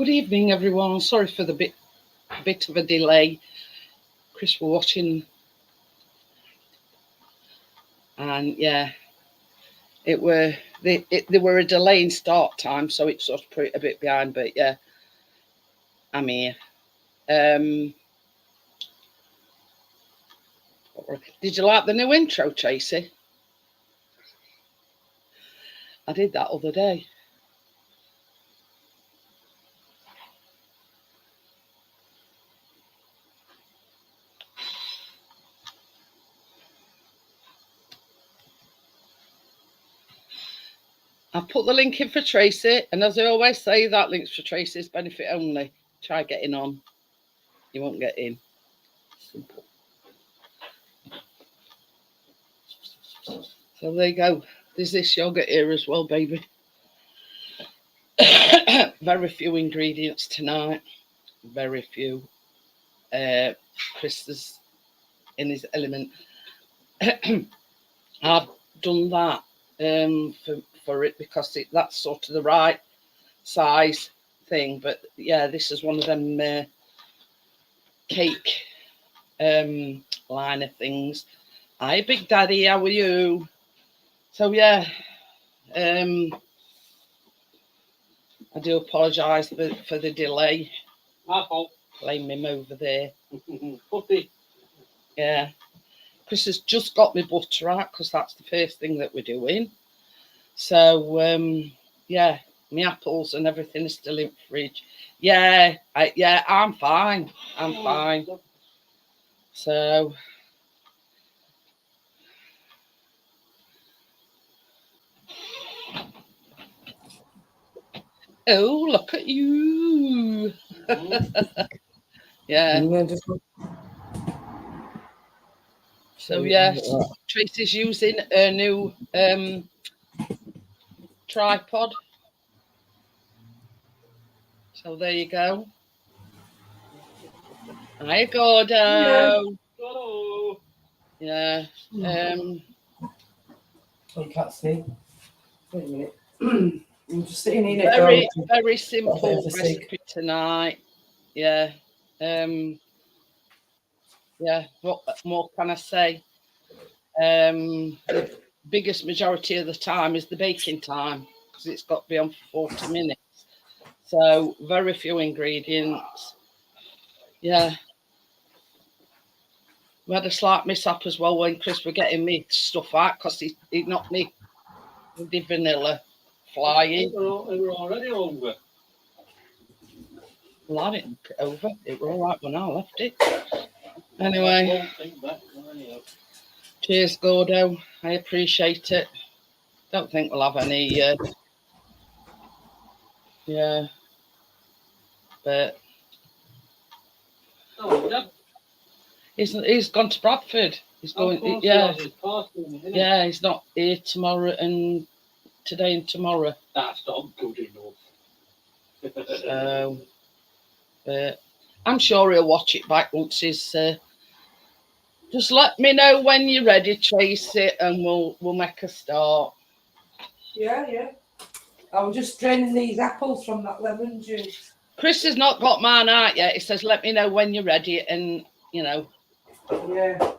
Good evening, everyone. Sorry for the bit of a delay. Chris were watching, and yeah, there were a delay in start time, so it sort of put it a bit behind. But yeah, I'm here. Did you like the new intro, Tracy? I did that other day. I've put the link in for Tracy, and as I always say, that link's for Tracy's benefit only. Try getting on. You won't get in. Simple. So there you go. There's this yogurt here as well, baby. Very few ingredients tonight. Very few. Chris is in his element. I've done that for it because that's sort of the right size thing. But yeah, this is one of them cake liner things. Hi, Big Daddy, how are you? So yeah, I do apologise for the delay. My fault. Blame him over there. Puppy. Yeah. Chris has just got my butter out because that's the first thing that we're doing. So yeah, my apples and everything is still in the fridge. Yeah, I'm fine. I'm fine. So oh, look at you. Yeah. So yes, Tracy's using her new tripod. So there you go. Hi, Gordo. Hello. Yeah. Oh, you can't see. Wait a minute. I'm just sitting in it. Very simple recipe tonight. Yeah. Yeah. What more can I say? The biggest majority of the time is the baking time because it's got to be on for 40 minutes. So very few ingredients. Yeah. We had a slight mishap as well when Chris were getting me stuff out because he knocked me with the vanilla flying. They were already over. Well, I didn't put it over. It was all right when I left it. Anyway. Cheers, Gordo. I appreciate it. Don't think we'll have any. Yeah. But. Oh, yeah. He's gone to Bradford. He's going. Yeah. Yeah, he's not here tomorrow and today and tomorrow. That's not good enough. So, but I'm sure he'll watch it back once he's. Just let me know when you're ready, Tracy, and we'll make a start. Yeah. I was just draining these apples from that lemon juice. Chris has not got mine out yet. He says, "Let me know when you're ready," and you know. Yeah.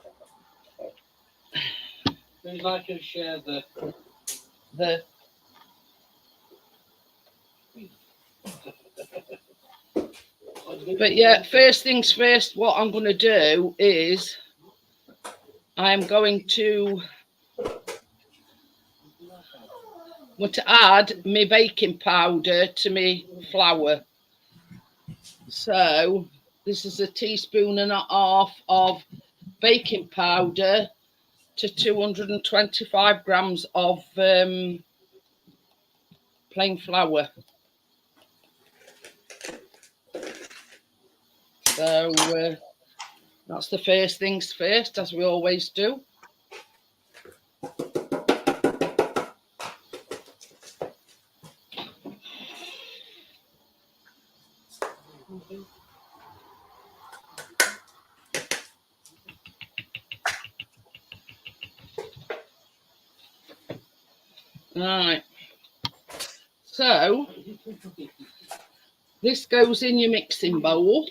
We'd like to share the. But yeah, first things first. What I'm going to do is I'm going to add my baking powder to my flour. So this is a teaspoon and a half of baking powder to 225 grams of plain flour. So that's the first things first, as we always do. Right. So this goes in your mixing bowl.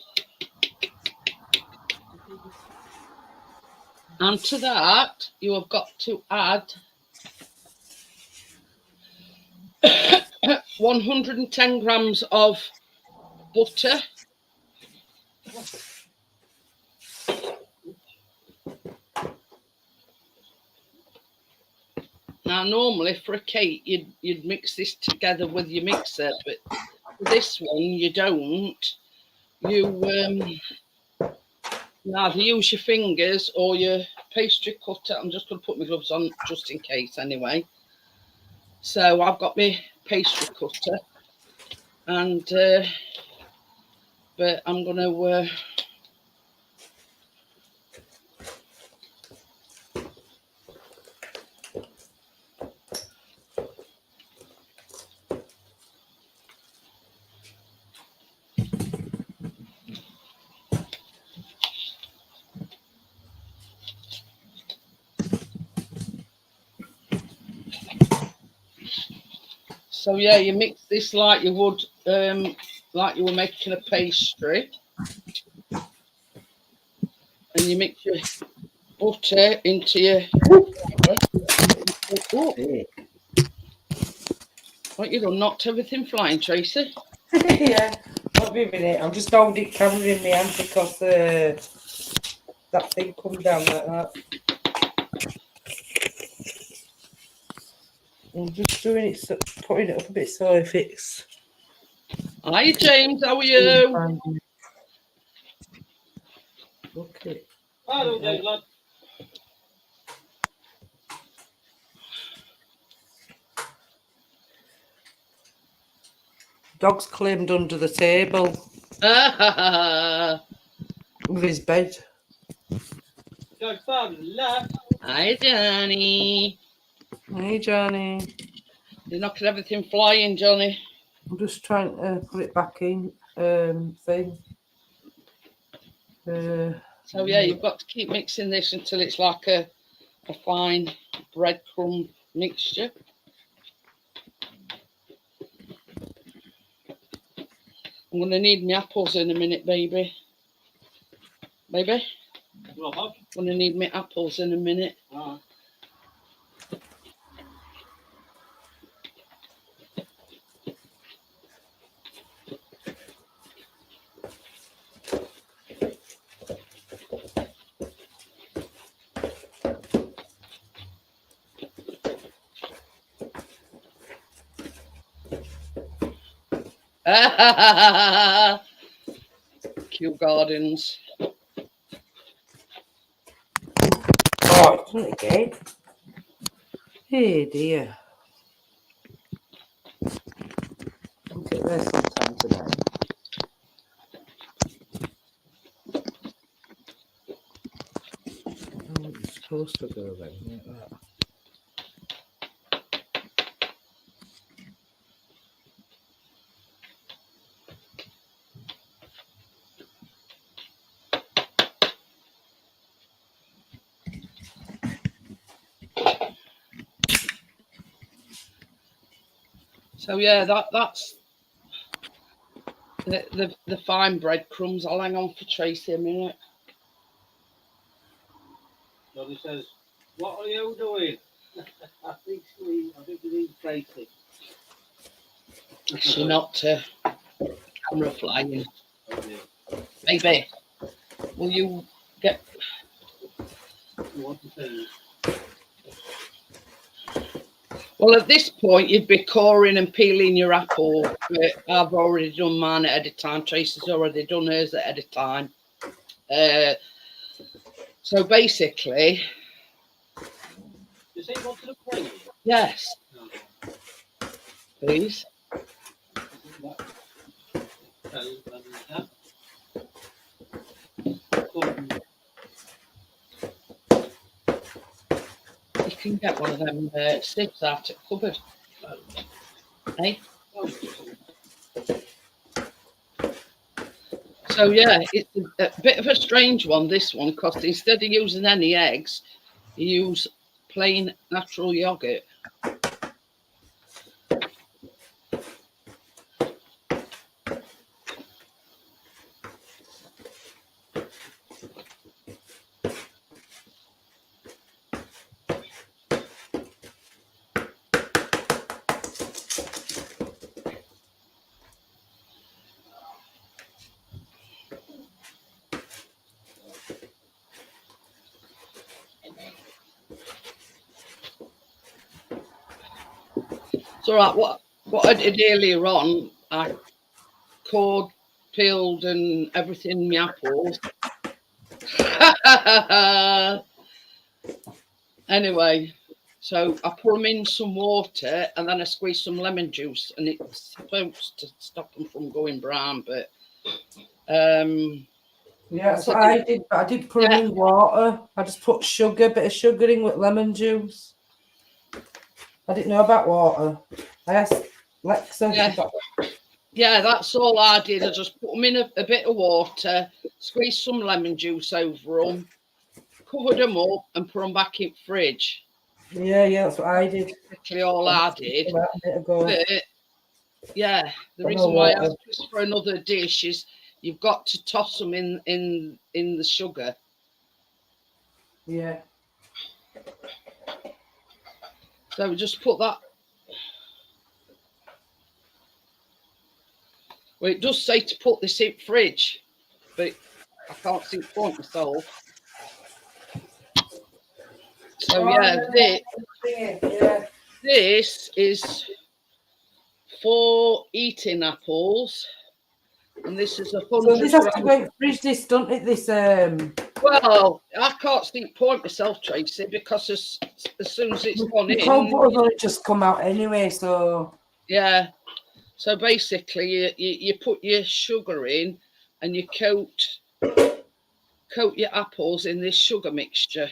And to that, you have got to add 110 grams of butter. Now, normally for a cake, you'd mix this together with your mixer, but for this one, you don't. You either use your fingers or your pastry cutter. I'm just going to put my gloves on just in case anyway. So I've got my pastry cutter, and but I'm going to so yeah, you mix this like you would like you were making a pastry, and you mix your butter into your. What you done? Knocked everything flying, Tracy? Yeah, I'll be a minute. I'm just holding it camera in my hand because that thing come down like that. I'm just doing it, so, putting it up a bit so if it's. Hi, James. How are you? Okay. Hello, there, lad. Dog's climbed under the table with his bed. Go far left. Hi, Johnny. Hey, Johnny. You're knocking everything flying, Johnny. I'm just trying to put it back in. Thing. So yeah, you've got to keep mixing this until it's like a fine breadcrumb mixture. I'm going to need my apples in a minute, baby. Baby? Well, I'm going to need my apples in a minute. right. Kew Gardens. Oh, it's not again. Hey dear. I'll get there sometime today. Oh, it's supposed to go then, like that. So yeah, that's the fine breadcrumbs. I'll hang on for Tracy a minute. Johnny says, "What are you doing?" I think we need Tracy. She knocked her camera flying. Oh, dear. Baby, will you get... You want to say? Well, at this point, you'd be coring and peeling your apple, but I've already done mine ahead of time. Tracy's already done hers ahead of time. So basically... You say you want to look crazy? Yes, No. please. You can get one of them sieves out at cupboard. Hey? So yeah, it's a bit of a strange one, this one, because instead of using any eggs, you use plain natural yogurt. It's all right. What I did earlier on, I cored, peeled, and everything in my apples. Anyway, so I put them in some water and then I squeeze some lemon juice, and it's supposed to stop them from going brown. But yeah, that's what I did. But I did put them in water. I just put bit of sugar in with lemon juice. I didn't know about water. I asked Lexa. Yeah, that's all I did. I just put them in a bit of water, squeeze some lemon juice over them, covered them up, and put them back in the fridge. Yeah, that's what I did. Literally all I did. But, yeah, the reason why I asked for another dish is you've got to toss them in the sugar. Yeah. So we just put that. Well, it does say to put this in the fridge, but I can't see the point myself. So this is 4 eating apples, and this is 100 So this has to go in the fridge, this, don't it? This Well, I can't see the point myself, Tracy, because as soon as it's gone in, cold butter's only just come out anyway. So yeah. So basically, you put your sugar in, and you coat your apples in this sugar mixture.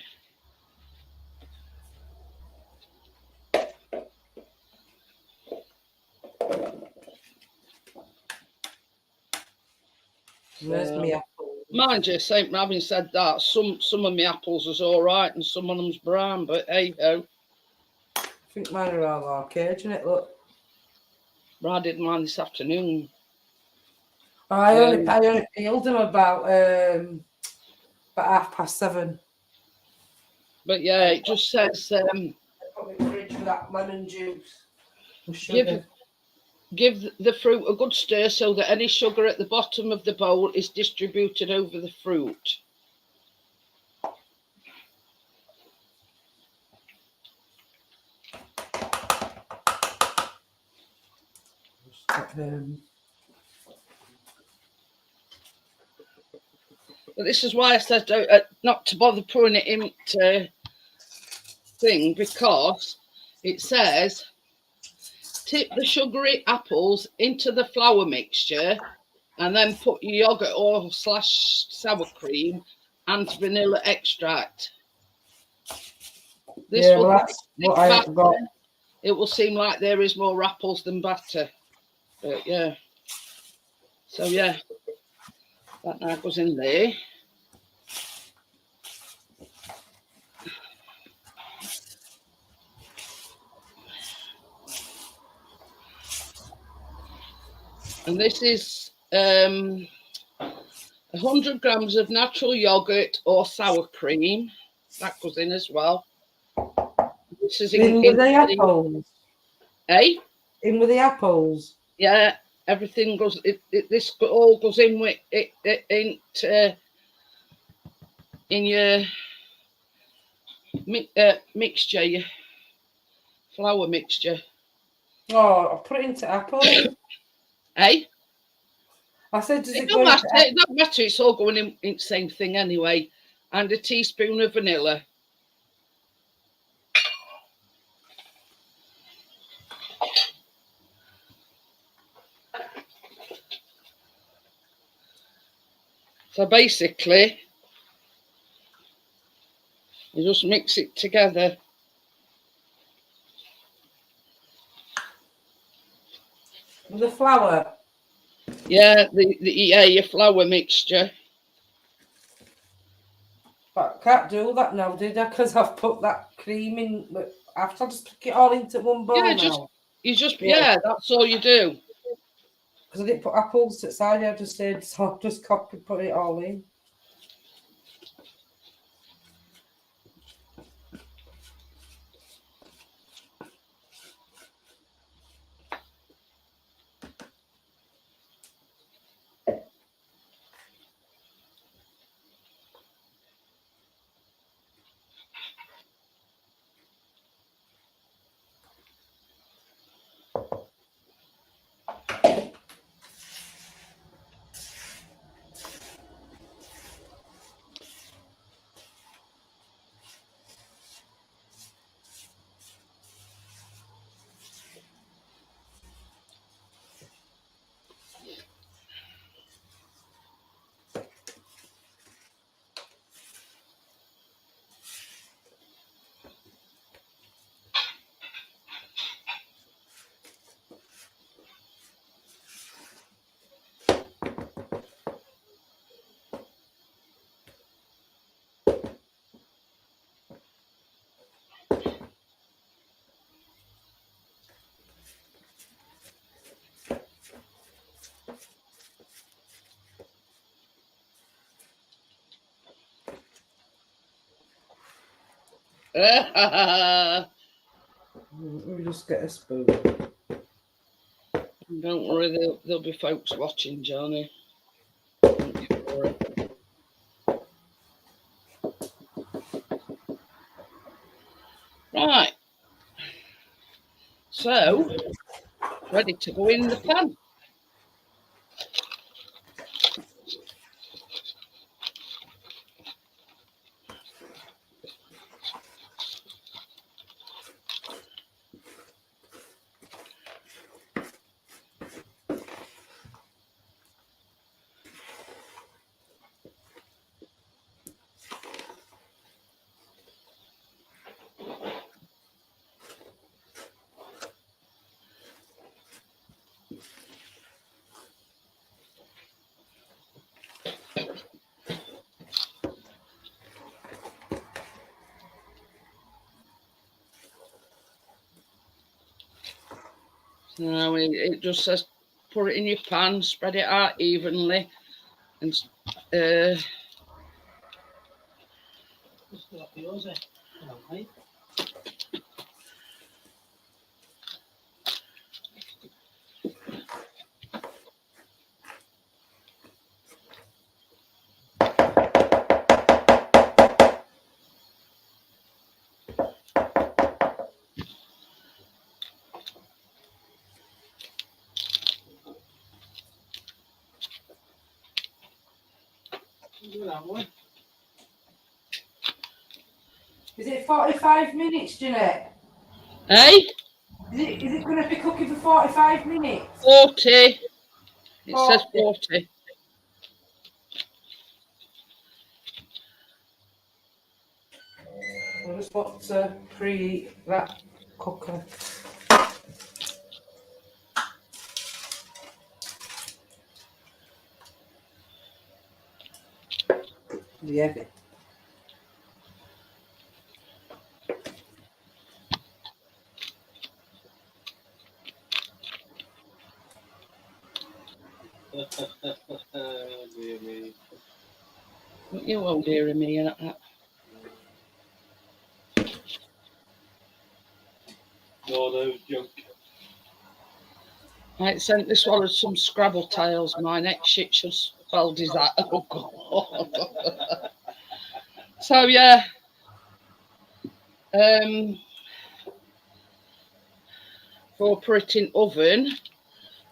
where's my apple? Mind you, having said that, some of my apples is all right, and some of them's brown. But hey ho. I think mine are all okay, isn't it? Look. I did mine this afternoon. I only peeled them about 7:30. But yeah, it just says put in the fridge with that lemon juice and sugar. Give the fruit a good stir so that any sugar at the bottom of the bowl is distributed over the fruit. But this is why I said not to bother pouring it into thing, because it says tip the sugary apples into the flour mixture and then put your yogurt or / sour cream and vanilla extract. This will that's what I have got. It will seem like there is more apples than batter. But yeah. So yeah, that now goes in there. And this is 100 grams of natural yogurt or sour cream. That goes in as well. This is in with the apples. Eh? In with the apples. Yeah, everything goes. This all goes in with it in your mixture, your flour mixture. Oh, I'll put it into apples. Eh? I said, does it don't matter. It doesn't matter. It's all going in the same thing anyway. And a teaspoon of vanilla. So basically, you just mix it together. With the flour? Yeah, your flour mixture. But I can't do that now, did I? Because I've put that cream in. I have to just pick it all into one bowl now. Yeah, that's all you do. Because I didn't put apples to the side, I just did, so I just put it all in. Let me just get a spoon. Don't worry, there'll be folks watching, Johnny. Don't you worry. Right. So, ready to go in the pan. Now it just says put it in your pan, spread it out evenly, and Is it 45 minutes, Jeanette? hey, Is it going to be cooking for 45 minutes? 40. It says 40. 40. I just want to preheat that cooker. Yeah. Dear me. You won't dear me and that. No joke. I sent this one as some Scrabble tiles. My next shit should spelled is that. Oh God. So yeah. For put it in oven,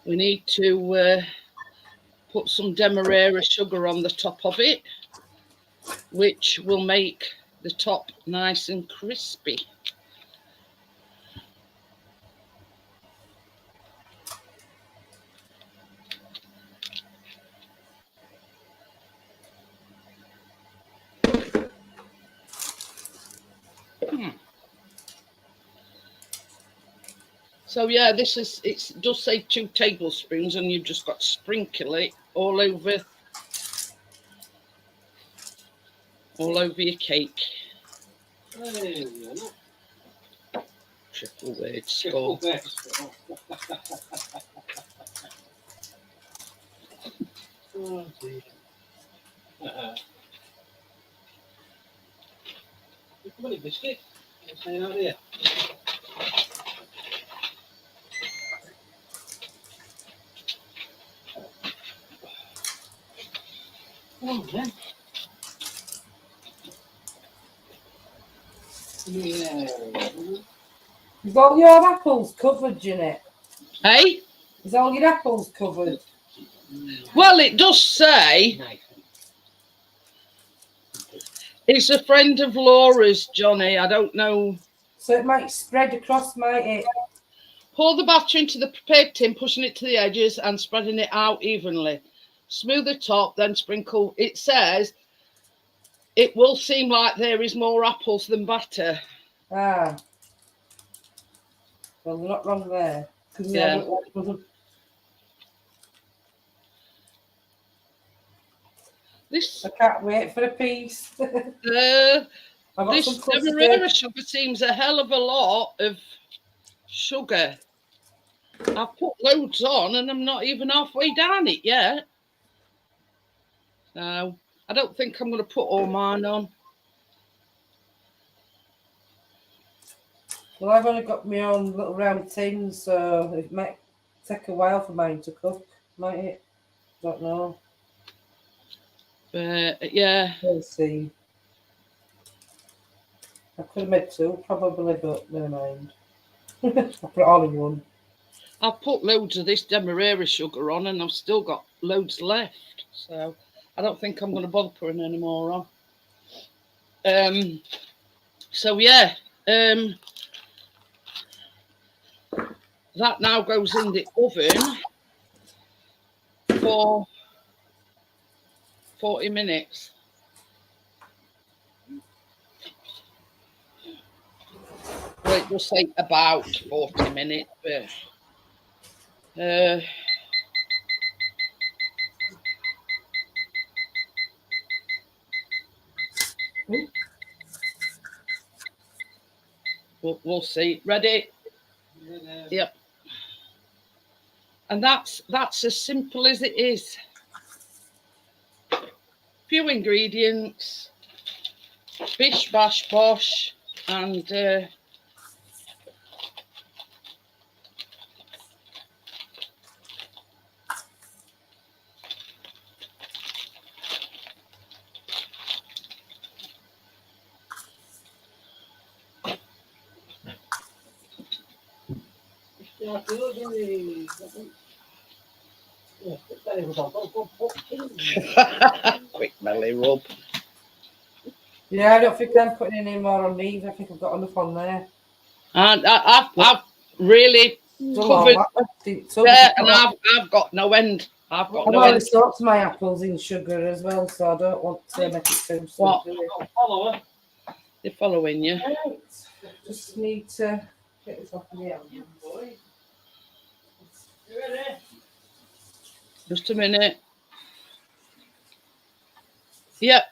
we need to put some demerara sugar on the top of it, which will make the top nice and crispy. So yeah, it does say 2 tablespoons, and you've just got to sprinkle it all over your cake. Hey, Triple word score. Oh, dear. Come on, biscuit. What's hanging out here? Come on, then. Yeah. Is all your apples covered, Jeanette? Hey? Is all your apples covered? Well, it does say it's a friend of Laura's, Johnny. I don't know. So it might spread across, might it? Pour the batter into the prepared tin, pushing it to the edges and spreading it out evenly. Smooth the top, then sprinkle. It says it will seem like there is more apples than batter. Ah. Well, they're not wrong there. Yeah. I can't wait for a piece. This some demerara sugar seems a hell of a lot of sugar. I've put loads on and I'm not even halfway down it yet. So I don't think I'm going to put all mine on. Well, I've only got my own little round tins, so it might take a while for mine to cook, might it? Don't know. But yeah, We'll see. I could have made two, probably, but never mind. I put it all in one. I've put loads of this demerara sugar on, and I've still got loads left. So I don't think I'm going to bother putting any more on. So yeah, that now goes in the oven for 40 minutes. Well, it will say about 40 minutes, but we'll see. Ready? Yep. And that's as simple as it is. Few ingredients, bish bash bosh, and quick belly rub. Yeah, I don't think I'm putting any more on these. I think I've got enough on there. And I've really covered there, and I've got no end. I've already soaked my apples in sugar as well, so I don't want to make it too sweet. Follow her. They're following you. Right. Just need to get this off the end. Just a minute. Yep.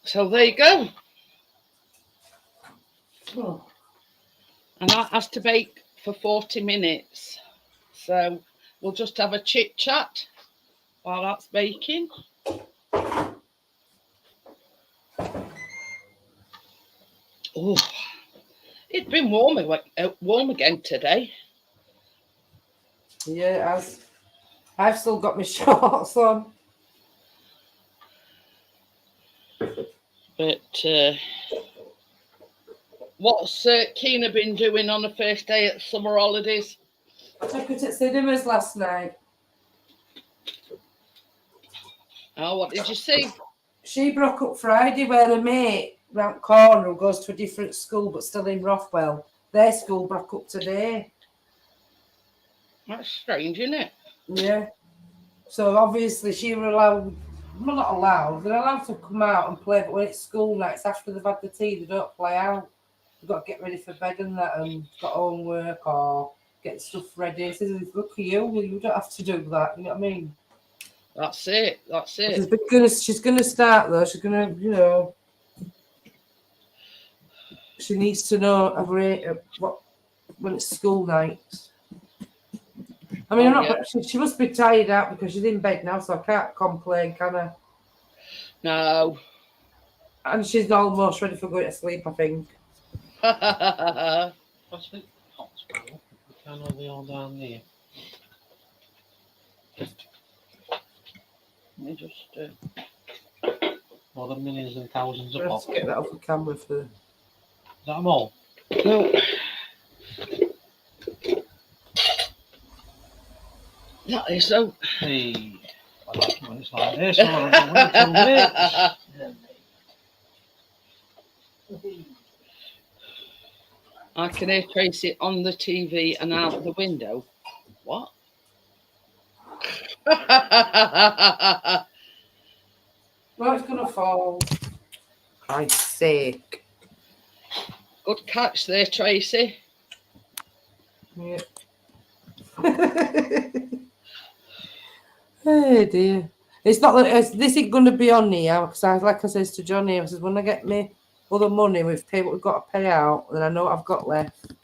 So there you go. Oh. And that has to bake for 40 minutes. So we'll just have a chit chat while that's baking. Oh, it's been warm again today. Yeah, it has. I've still got my shorts on. But what's Keena been doing on the first day at summer holidays? I took her to cinemas last night. Oh, what did you see? She broke up Friday with a mate round the corner who goes to a different school but still in Rothwell. Their school broke up today. That's strange, isn't it? Yeah. So obviously she were allowed, well, not allowed, they're allowed to come out and play, but when it's school nights after they've had the tea, they don't play out. They've got to get ready for bed and that, and got homework or get stuff ready. Says, look at you don't have to do that, you know what I mean? That's it. She's gonna start though. She's gonna, she needs to know a rate of what when it's school nights. I mean, she must be tired out because she's in bed now, so I can't complain, can I? No. And she's almost ready for going to sleep, I think. I think pots well. We can have the all down there. Let me just More than millions and thousands of Let's pots. get that off the camera for. Is that them all? no. That is so. Hey, I like it when it's like this. I don't know I can hear Tracy on the TV and out the window. What? Well, it's gonna fall. Christ's sake. Good catch there, Tracy. Yeah. Oh dear. It's not that this ain't going to be on here because like I says to Johnny, I says when I get me other money, we've paid what we've got to pay out, then I know what I've got left.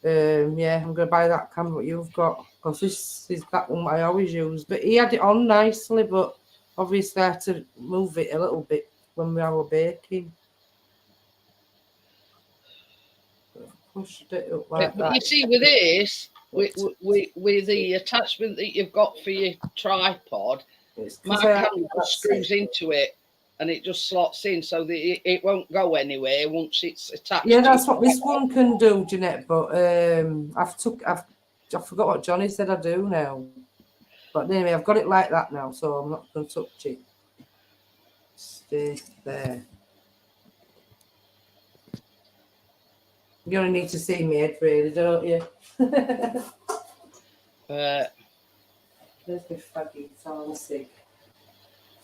Yeah, I'm going to buy that camera what you've got because this is that one I always use. But he had it on nicely, but obviously I had to move it a little bit when we were baking. pushed it up like But you that. see, with this, with the attachment that you've got for your tripod, It's my 'cause I camera haven't just screws into it and it just slots in so that it won't go anywhere once it's attached. Yeah, to that's it. what this one can do, Jeanette. But I forgot what Johnny said I do now. But anyway, I've got it like that now, so I'm not going to touch it. Stay there. You only need to see me head, really, don't you? There's the faggy, I'm sick.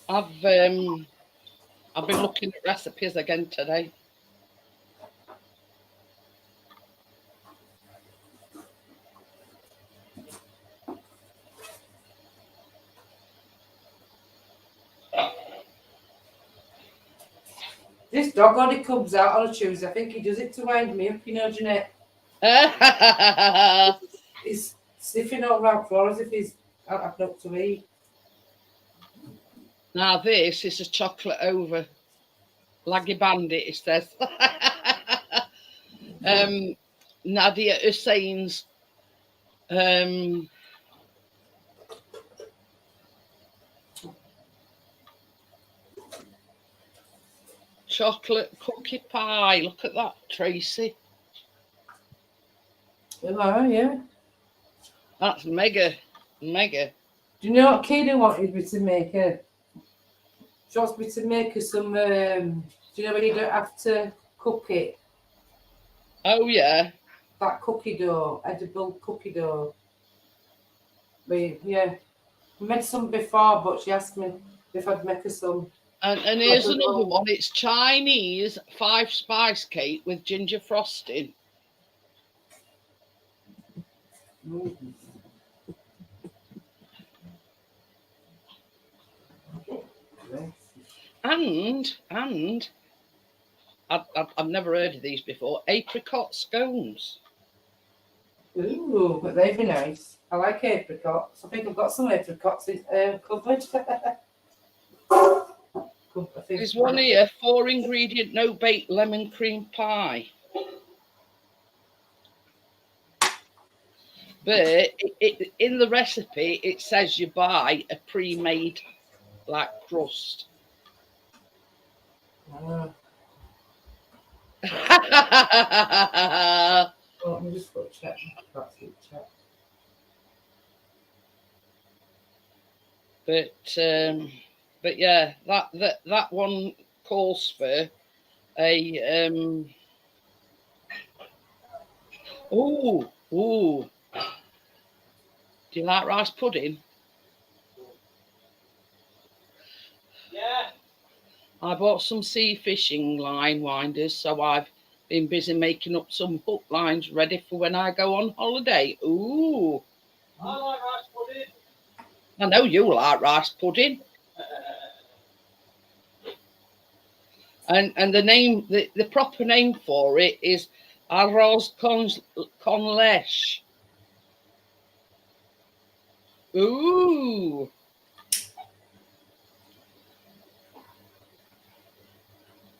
I've been looking at recipes again today. This dog only comes out on a Tuesday. I think he does it to wind me up, you know, Jeanette. He's sniffing all around floor as if he's out up to eat. Now this is a chocolate over Laggy Bandit, it says. Nadia Hussein's chocolate cookie pie. Look at that, Tracy. Oh, yeah. That's mega. Do you know what Keena wanted me to make her? She wants me to make her some, do you know when you don't have to cook it? Oh, yeah. That cookie dough, edible cookie dough. Yeah. I made some before, but she asked me if I'd make her some. And here's another one. It's Chinese 5-spice cake with ginger frosting. Mm. And I've never heard of these before. Apricot scones. Ooh, but they'd be nice. I like apricots. I think I've got some apricots in cupboard. There's one here, 4-ingredient no-bake lemon cream pie. But in the recipe, it says you buy a pre-made like crust. Let me just go check. But yeah, that one calls for a ooh. Do you like rice pudding? Yeah. I bought some sea fishing line winders, so I've been busy making up some hook lines ready for when I go on holiday. Ooh. I like rice pudding. I know you like rice pudding. And the name, the proper name for it is arroz con leche. Ooh.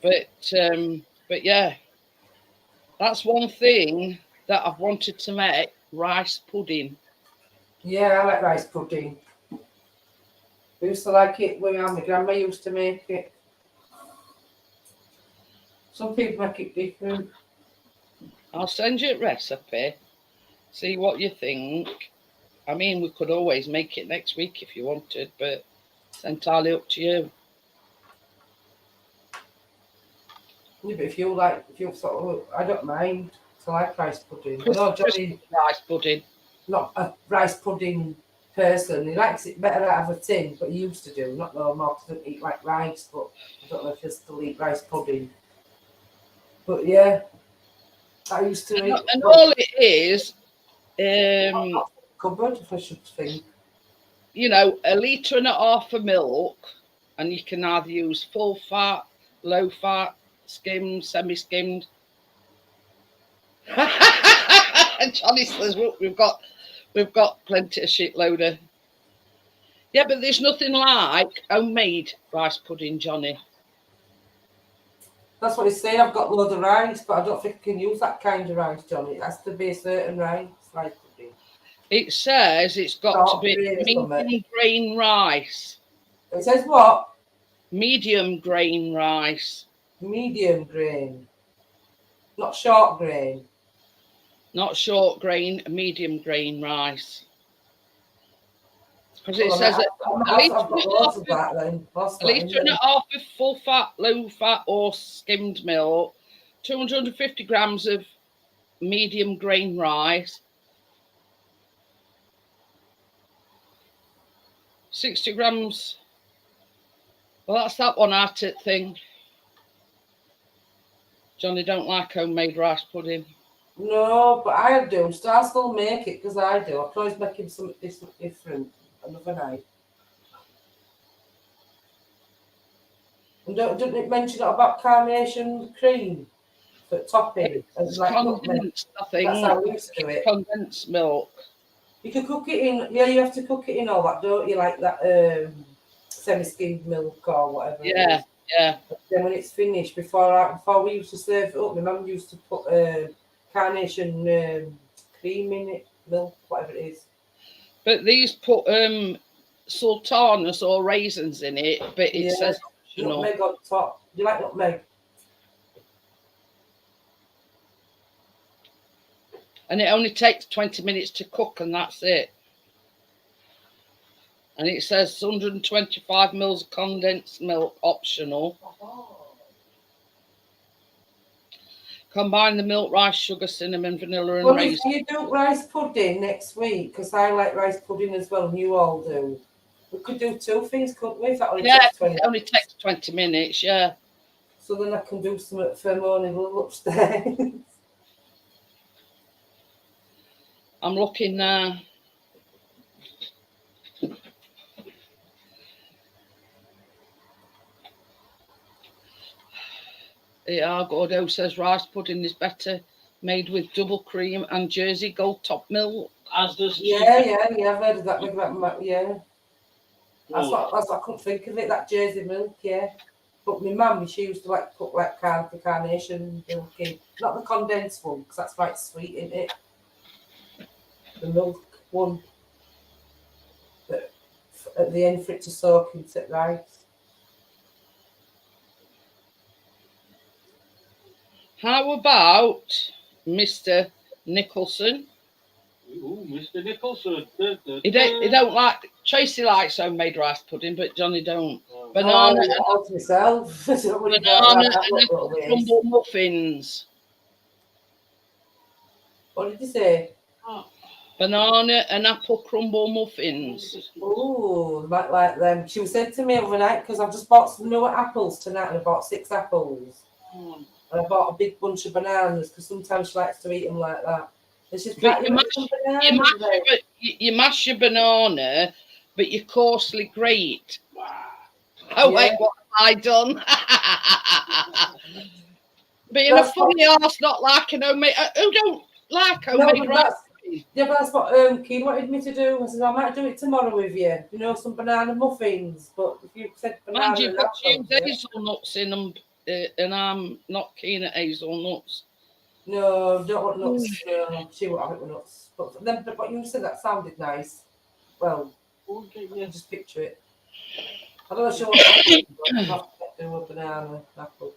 But yeah, that's one thing that I've wanted to make, rice pudding. Yeah, I like rice pudding. I used to like it when my grandma used to make it. Some people make it different. I'll send you a recipe, see what you think. I mean, we could always make it next week if you wanted, but it's entirely up to you. Yeah, but if you sort of, I don't mind. I like rice pudding. Johnny, rice pudding. Not a rice pudding person. He likes it better out of a tin, but he used to do. Not no more, because I don't eat like rice, but I don't know if he'll still eat rice pudding. But yeah, I used to eat. And all it is, cupboard, if I should think. You know, 1.5 litres of milk, and you can either use full fat, low fat, skimmed, semi-skimmed. And Johnny says, "Look, we've got plenty of shitload of." Yeah, but there's nothing like homemade rice pudding, Johnny. That's what he's saying. I've got loads of rice, but I don't think I can use that kind of rice, Johnny. It has to be a certain rice. Rice pudding. It says it's got to Dark be green or something. medium grain rice. It says what? Medium grain rice. Medium grain. Not short grain. Not short grain, medium grain rice. Because it Well, says I've got loads of that then. at least 2.5 of full fat, low fat or skimmed milk, 250 grams of medium grain rice, 60 grams. Well, that's that one at it thing. Johnny don't like homemade rice pudding. No, but I do. So I still make it because I do. I can always make him something different another night. And didn't it mention about carnation cream for topping? It's condensed, I think. That's how we used to do it. Condensed milk. You can cook it in. Yeah, you have to cook it in all that, don't you? Like that semi-skimmed milk or whatever. Yeah, it is. yeah. But then when it's finished, before we used to serve it up, my mum used to put carnation cream in it, milk, whatever it is. But these put sultanas or raisins in it, but it says optional. Nutmeg on top. Do you like nutmeg? And it only takes 20 minutes to cook, and that's it. And it says 125 mils of condensed milk optional. Combine the milk, rice, sugar, cinnamon, vanilla, and raisins. If you do rice pudding next week, because I like rice pudding as well, and you all do. We could do two things, couldn't we? If that only takes 20 minutes, yeah. So then I can do some for morning upstairs. I'm looking now. Yeah, Gordo says rice pudding is better made with double cream and Jersey Gold top milk. As does Yeah, I've heard of that. Yeah. That's what I couldn't think of it, that Jersey milk, yeah. But my mum, she used to like put like carnation milk in. Not the condensed one, because that's quite sweet, isn't it? The milk one. But at the end for it to soak into rice. How about Mr. Nicholson? Ooh, Mr. Nicholson. He don't like. Tracy likes homemade rice pudding, but Johnny don't. Oh, Banana myself. Banana and crumble muffins. What did you say? Oh. Banana and apple crumble muffins. Oh, might like them. She said to me overnight, because I've just bought some new apples tonight, and I bought 6 apples. And I bought a big bunch of bananas, because sometimes she likes to eat them like that. And she's like, you mash your banana, but you coarsely grate. Oh, wait, what have I done? Being a funny arse, not liking homemade. Who don't like homemade rice? Yeah, but that's what Keen wanted me to do. I said, I might do it tomorrow with you. You know, some banana muffins. But if you said banana, mind you've got to use hazelnuts in them, and I'm not keen at hazelnuts. No, don't want nuts. No, she won't have it with nuts. But then, but you said that sounded nice. Well, just picture it. I don't know if she wants apple, but I have to do a banana apple.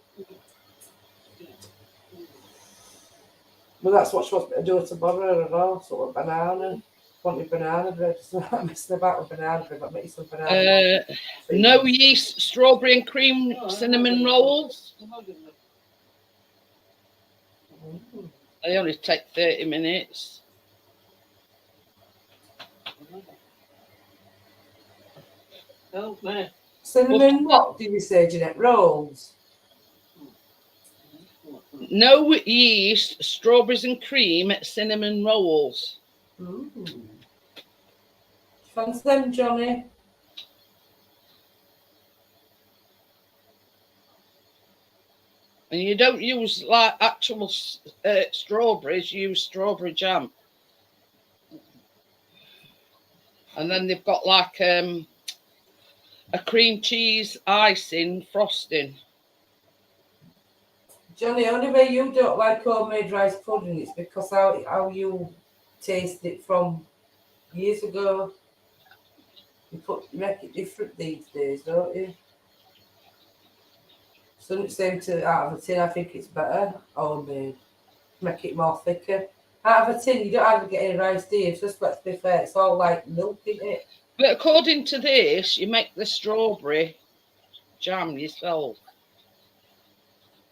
Well, that's what she wants me to do tomorrow as well. Sort of banana. Wanted banana bread. So I'm messing about with banana bread. I'll make you some banana. No yeast, strawberry and cream cinnamon rolls. They only take 30 minutes. Help me. Cinnamon what did you say, Jeanette? Rolls? No yeast, strawberries and cream, cinnamon rolls. Fancy them, Johnny? And you don't use like actual strawberries, you use strawberry jam. And then they've got like a cream cheese icing frosting. Johnny, only way you don't like homemade rice pudding is because how you taste it from years ago. You make it different these days, don't you? So it seem to out of a tin. I think it's better homemade. Make it more thicker. Out of a tin, you don't have to get any rice, do you? It's just, let's be fair, it's all like milk, isn't it? But according to this, you make the strawberry jam yourself.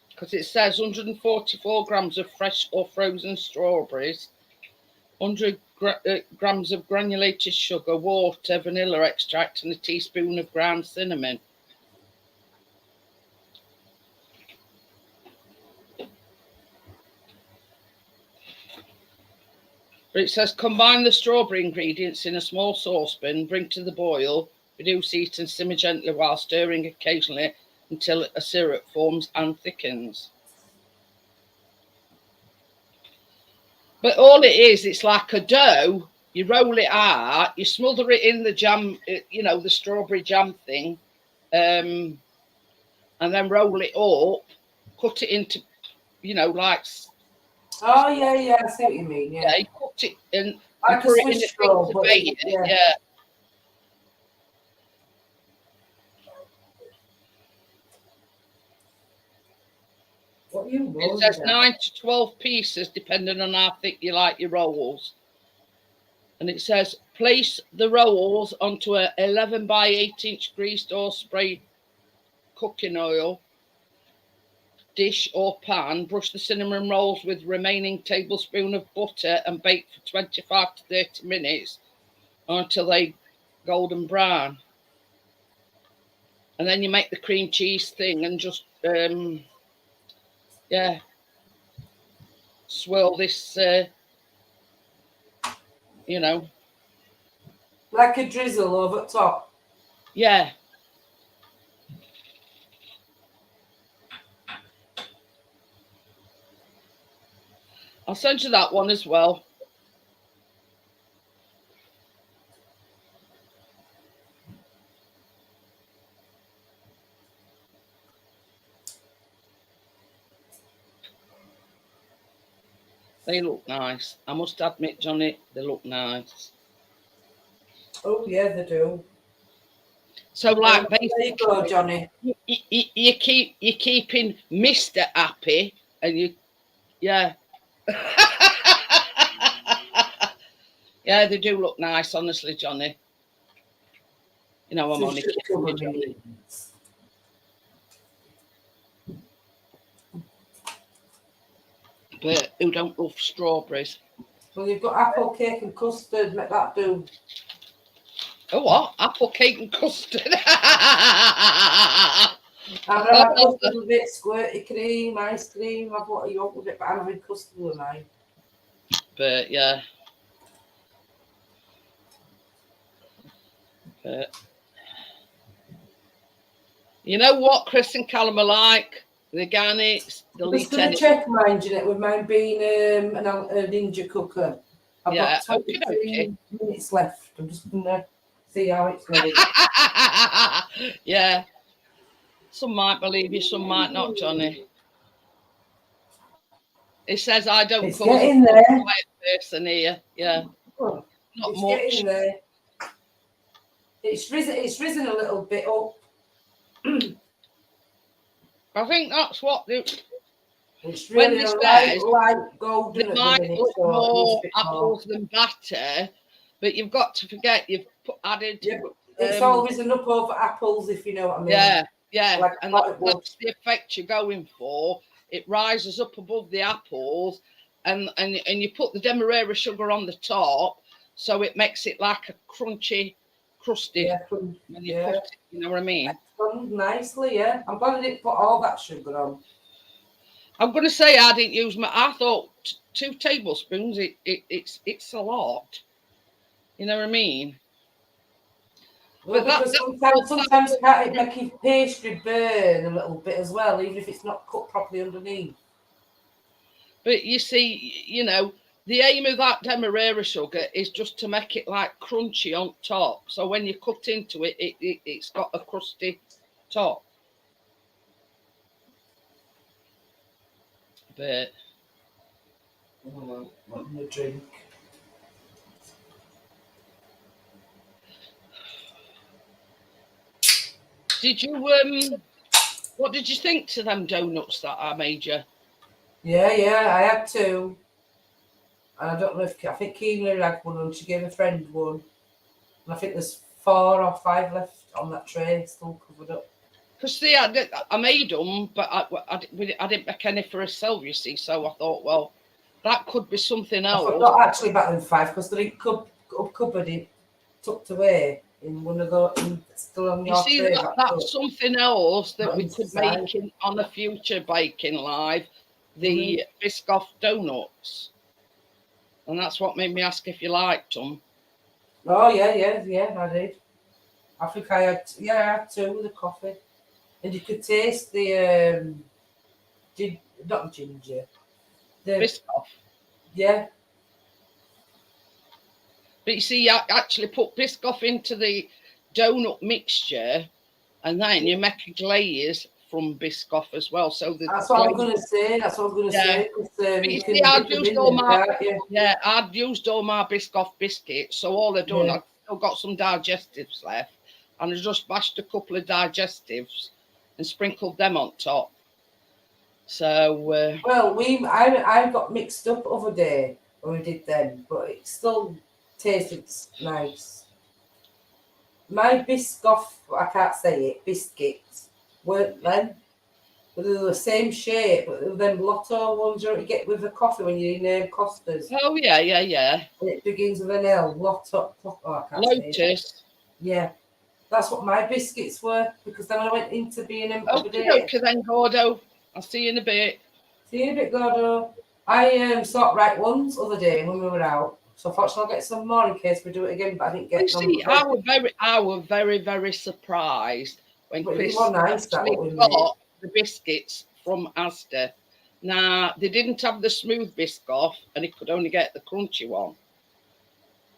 Because it says 144 grams of fresh or frozen strawberries, 100 grams of granulated sugar, water, vanilla extract, and a teaspoon of ground cinnamon. But it says combine the strawberry ingredients in a small saucepan, bring to the boil, reduce heat and simmer gently while stirring occasionally until a syrup forms and thickens. But all it is, it's like a dough. You roll it out, you smother it in the jam, you know, the strawberry jam thing, and then roll it up, cut it into, you know, like. Oh yeah, I see what you mean. Yeah, You cut it and like put a it in a Swiss thing roll, to but bake it. yeah. Yeah. What you It rolling says at? 9 to 12 pieces, depending on how thick you like your rolls. And it says place the rolls onto a 11 by 8-inch greased or sprayed cooking oil dish or pan. Brush the cinnamon rolls with remaining tablespoon of butter and bake for 25 to 30 minutes until they golden brown. And then you make the cream cheese thing and just swirl this, you know. Like a drizzle over top. Yeah. I'll send you that one as well. They look nice. I must admit, Johnny, they look nice. Oh yeah, they do. So, like, There you go, Johnny. you're keeping Mr. happy, and you, yeah. Yeah, they do look nice, honestly, Johnny. You know, I'm only kidding you, Johnny. But who don't love strawberries? Well, you've got apple cake and custard. Make that do. Oh, what? Apple cake and custard. I have custard with it, squirty cream, ice cream. Have what you want with it, but I'm having custard with mine. But yeah. But you know what Chris and Callum are like? The garnets, the I'm just going to check mine, Jeanette, with mine being a Ninja cooker. I've got 23 minutes left. I'm just going to see how it's going. Yeah. Some might believe you, some might not, Johnny. It says I don't it's getting there. Person here. Yeah. Oh, not it's much. Getting there. It's risen a little bit up. I think that's what it's really light golden. They might look more apples than batter, but you've got to forget you've added. Yeah, it's all risen up over apples, if you know what I mean. Yeah, like and that's the effect you're going for. It rises up above the apples, and you put the demerara sugar on the top, so it makes it like a crunchy, crusty. Yeah, when you put it, you know what I mean? Nicely, yeah. I'm glad I didn't put all that sugar on. I'm going to say I didn't use I thought 2 tablespoons. It's a lot. You know what I mean? Well, but sometimes can't it make your pastry burn a little bit as well, even if it's not cut properly underneath. But you see, you know, the aim of that demerara sugar is just to make it like crunchy on top. So when you cut into it, it's got a crusty top. But Wanting a drink. did you what did you think to them donuts that I made you? Yeah, I had two. And I don't know if I think Keena had one and she gave a friend one. And I think there's 4 or 5 left on that tray, still covered up. Because see, I made them, but I didn't make any for herself, you see. So I thought, well, that could be something I else. forgot actually about them 5 because they're in cupboard in, tucked away in one of those, still on You your see, tray. that's something else that Not we could inside. make on a future baking live, the Biscoff donuts. And that's what made me ask if you liked them. Oh, yeah, I did. I think I had 2 with the coffee. And you could taste the, not ginger, the, Biscoff. yeah. But you see, you actually put Biscoff into the donut mixture, and then you make a glaze from Biscoff as well. So That's what I'm going to say. Yeah. Because You you see, can I'd dip them used in all there, my can't you? I'd used all my Biscoff biscuits. So all I've done, Yeah. I've still got some digestives left, and I just bashed a couple of digestives and sprinkled them on top. So Well, I got mixed up other day when we did them, but it still tasted nice. My Biscoff, I can't say it, biscuits weren't them. But they were the same shape, but they were them lotto ones you get with the coffee when you name Costas. oh yeah. And it begins with an L, lotto. Oh, I can't say it. Lotus. Yeah, that's what my biscuits were because then I went into B&M other Okay, day. then, Gordo. I'll see you in a bit. See you in a bit, Gordo. I sought right ones other day when we were out. So fortunately I'll get some more in case we do it again, but I didn't You get see, I was very surprised when but Chris it was nice that actually what we made. got the biscuits from Asda. Now, they didn't have the smooth Biscoff, and he could only get the crunchy one.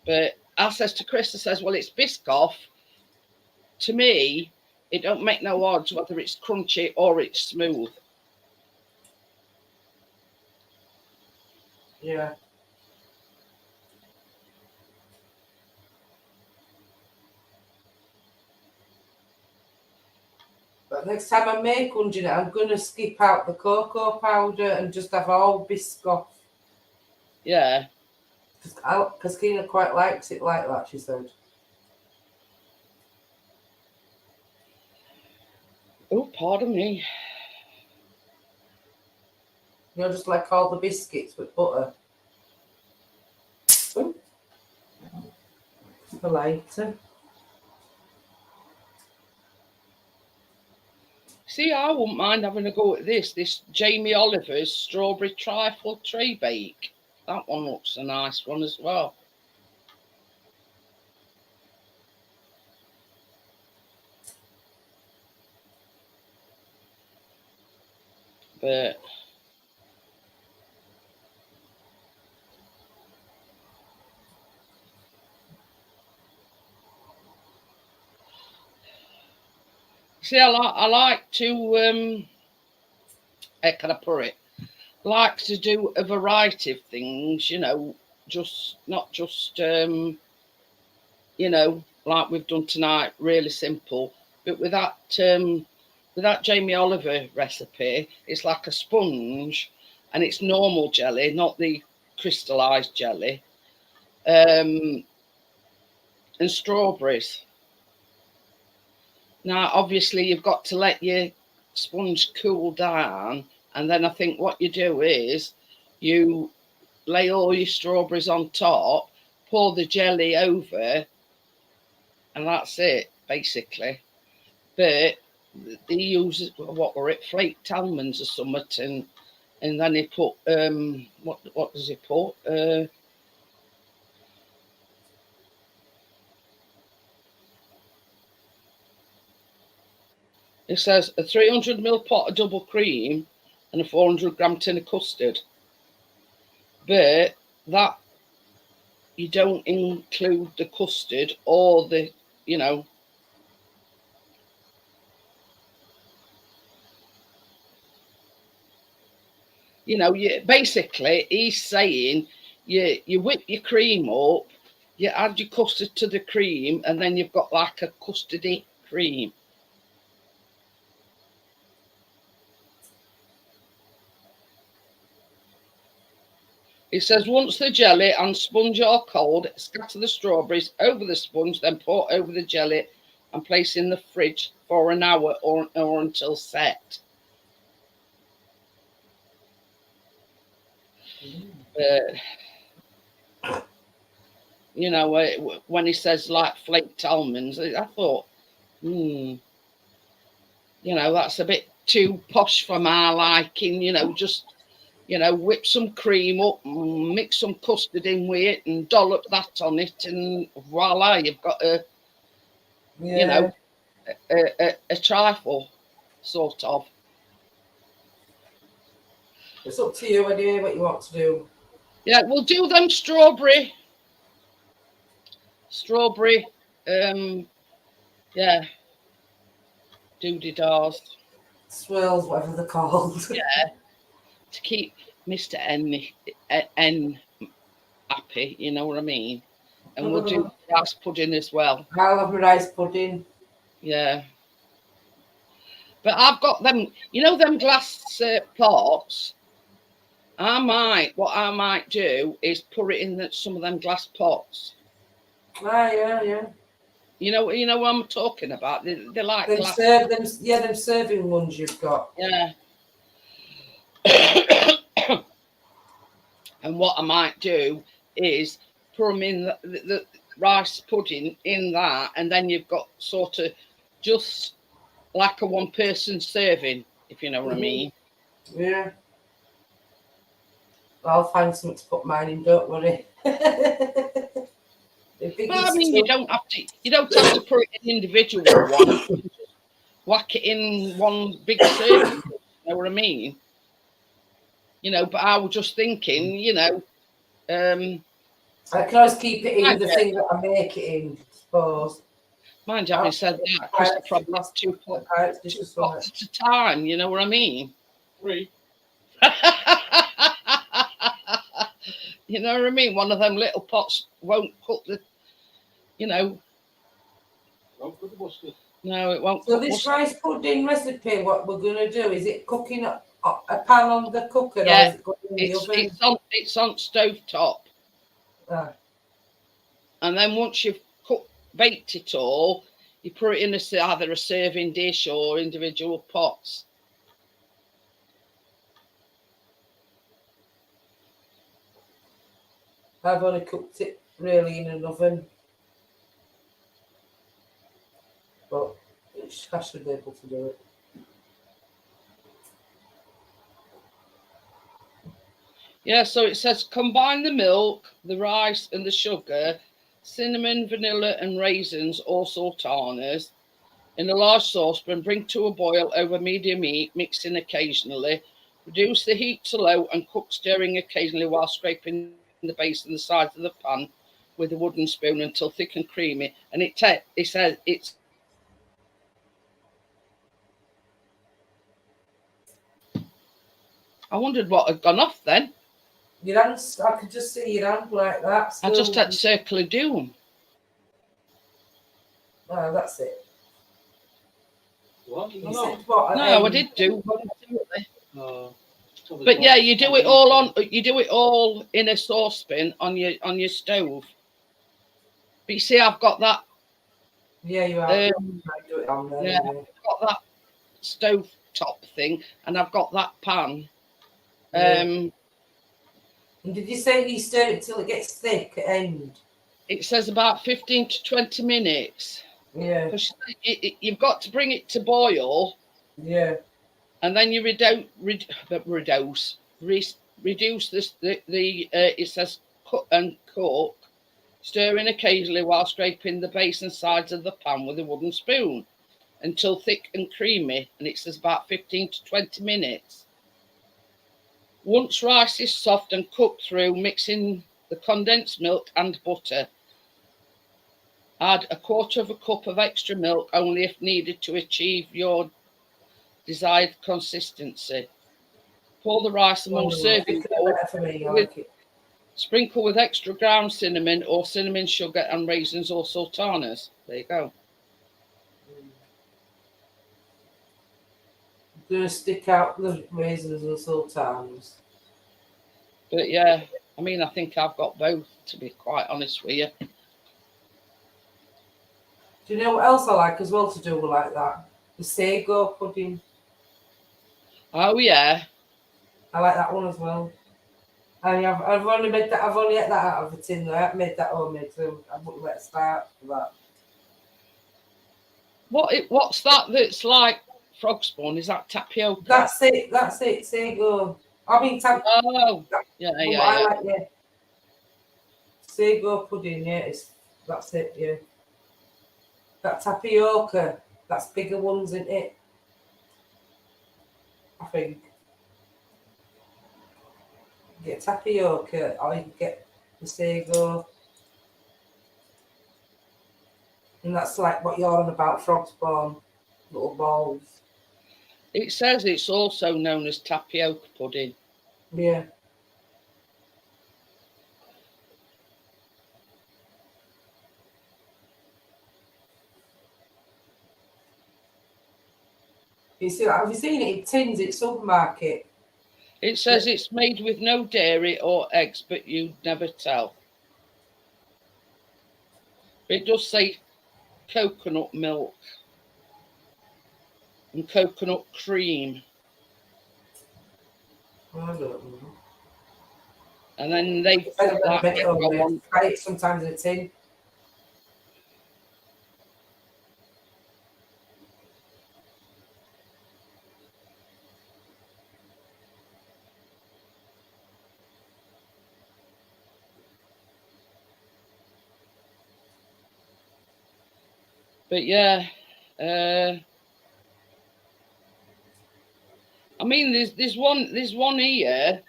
But I says to Chris, I says, well, it's Biscoff. To me, it don't make no odds whether it's crunchy or it's smooth. Yeah. But next time I make one, Jeanette, I'm going to skip out the cocoa powder and just have all Biscoff. Yeah. Because Keena quite likes it like that, she said. Oh, pardon me. You know, just like all the biscuits with butter. Ooh. The lighter. See, I wouldn't mind having a go at this Jamie Oliver's strawberry trifle tray bake. That one looks a nice one as well. But see, I like to how can I put it? Like to do a variety of things, you know, just not just you know, like we've done tonight, really simple. But with that Jamie Oliver recipe, it's like a sponge, and it's normal jelly, not the crystallized jelly, and strawberries. Now, obviously, you've got to let your sponge cool down, and then I think what you do is you lay all your strawberries on top, pour the jelly over, and that's it, basically. But they use what were it, flaked almonds or something, and then they put what does he put? It says a 300 ml pot of double cream and a 400 gram tin of custard. But that you don't include the custard or the, you know. You know, basically he's saying you whip your cream up, you add your custard to the cream, and then you've got like a custardy cream. It says once the jelly and sponge are cold, scatter the strawberries over the sponge, then pour over the jelly and place in the fridge for an hour or until set. You know, when he says like flaked almonds, I thought, you know, that's a bit too posh for my liking. You know, just, you know, whip some cream up, mix some custard in with it, and dollop that on it, and voila, you've got you know, a trifle, sort of. It's up to you anyway what you want to do. Yeah, we'll do them strawberry, yeah, doody-dars. Swirls, whatever they're called. Yeah, to keep Mr. N happy, you know what I mean? And we'll do rice pudding as well. I'll have a rice pudding. Yeah. But I've got them, you know, them glass pots. What I might do is put it in some of them glass pots. Ah, yeah. You know what I'm talking about? They're like them glass. them serving ones you've got. Yeah. And what I might do is put them in the rice pudding in that, and then you've got sort of just like a one-person serving, if you know what I mean. Yeah. I'll find something to put mine in, don't worry. Well, I mean, you don't have to put it in individual ones. Whack it in one big serving. You know what I mean? You know, but I was just thinking, you know, I can always keep it in the thing that I make it in, I suppose. Mind you, having said that, because I probably lost 2 pots at a time. You know what I mean? 3. You know what I mean? One of them little pots won't cook the, you know. Won't cook the mustard. No, it won't. So this rice pudding recipe, what we're going to do, is it cooking a pan on the cooker? Yeah, or is it going in the oven? It's on stove top. Ah. And then once you've baked it all, you put it in either a serving dish or individual pots. I've only cooked it really in an oven, but I should be able to do it. Yeah, so it says combine the milk, the rice and the sugar, cinnamon, vanilla and raisins or sultanas in a large saucepan, bring to a boil over medium heat, mixing occasionally. Reduce the heat to low and cook, stirring occasionally while scraping the base and the sides of the pan with a wooden spoon until thick and creamy. And it says it's I wondered what had gone off then. Your hands, I could just see your hand like that. I just had circle of doom. Oh, that's it. What? No, I did do. But yeah, you do it all in a saucepan on your stove. But you see, I've got that. Yeah, you have. Do it on there. Yeah, I've got that stove top thing, and I've got that pan. And did you say you stir it till it gets thick at end? It says about 15 to 20 minutes. Yeah. Because you've got to bring it to boil. Yeah. And then you reduce this. It says cut and cook, stirring occasionally while scraping the base and sides of the pan with a wooden spoon until thick and creamy. And it says about 15 to 20 minutes. Once rice is soft and cooked through, mix in the condensed milk and butter. Add 1/4 cup of extra milk only if needed to achieve your desired consistency. Pour the rice in one serving bowl. Better for me, I with- like it. Sprinkle with extra ground cinnamon or cinnamon sugar and raisins or sultanas. There you go. I'm gonna stick out the raisins and sultans. But yeah, I mean, I think I've got both, to be quite honest with you. Do you know what else I like as well to do like that? The sago pudding. Oh yeah, I like that one as well. And I've only made that. I've only ate that out of the tin. I haven't made that homemade, so I wouldn't let it start for that. what's that? That's like frog spawn. Is that tapioca? That's it. That's it. Sago. I mean, Oh, yeah, I yeah. like sago pudding. Yeah, that's it. Yeah. That tapioca. That's bigger ones, isn't it? I think. Get tapioca, or you can get the sago. And that's like what you're on about, frog spawn, little balls. It says it's also known as tapioca pudding. Yeah. You see, have you seen it in tins at supermarket? It says it's made with no dairy or eggs, but you'd never tell. It does say coconut milk and coconut cream. I don't know. And then they put I don't that make it on. homemade. Try it sometimes in a tin. But yeah, I mean, there's one here.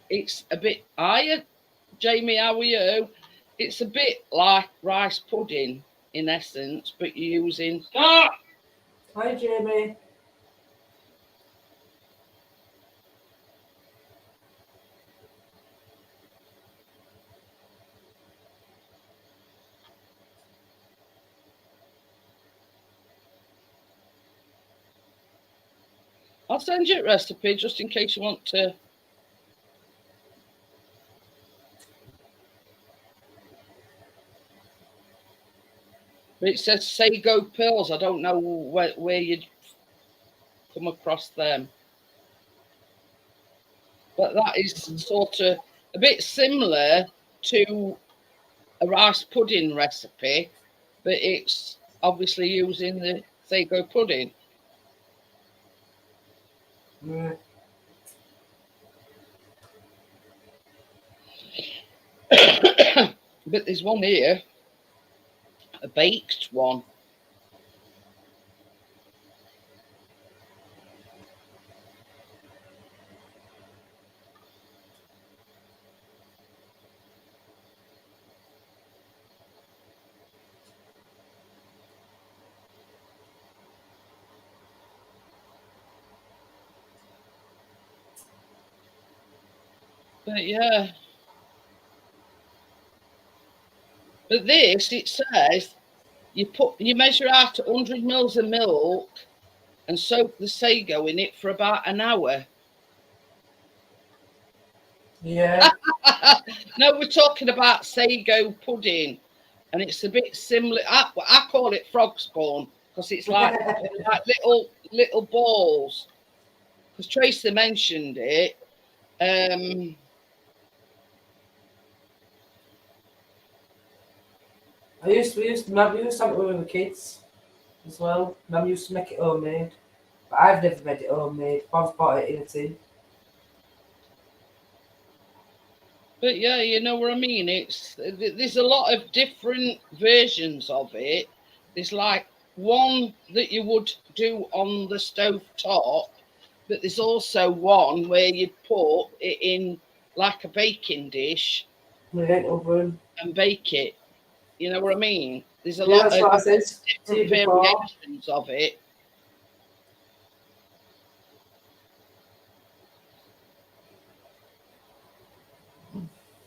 It's a bit higher. Jamie, how are you? It's a bit like rice pudding in essence, but you're using. Hi, Jamie. I'll send you a recipe just in case you want to. But it says sago pearls. I don't know where you'd come across them. But that is sort of a bit similar to a rice pudding recipe, but it's obviously using the sago pudding. Yeah. But there's one here, a baked one. But yeah. But this, it says you measure out 100 mils of milk and soak the sago in it for about an hour. Yeah. No, we're talking about sago pudding, and it's a bit similar. I call it frog spawn because it's like little balls. Because Tracy mentioned it. We used to have it when we were kids as well. Mum used to make it homemade. But I've never made it homemade. I've bought it in a tin. But yeah, you know what I mean. There's a lot of different versions of it. There's like one that you would do on the stove top, but there's also one where you put it in like a baking dish Oven. and bake it. You know what I mean? There's a Yeah, lot that's what I of said to you different before. variations of it.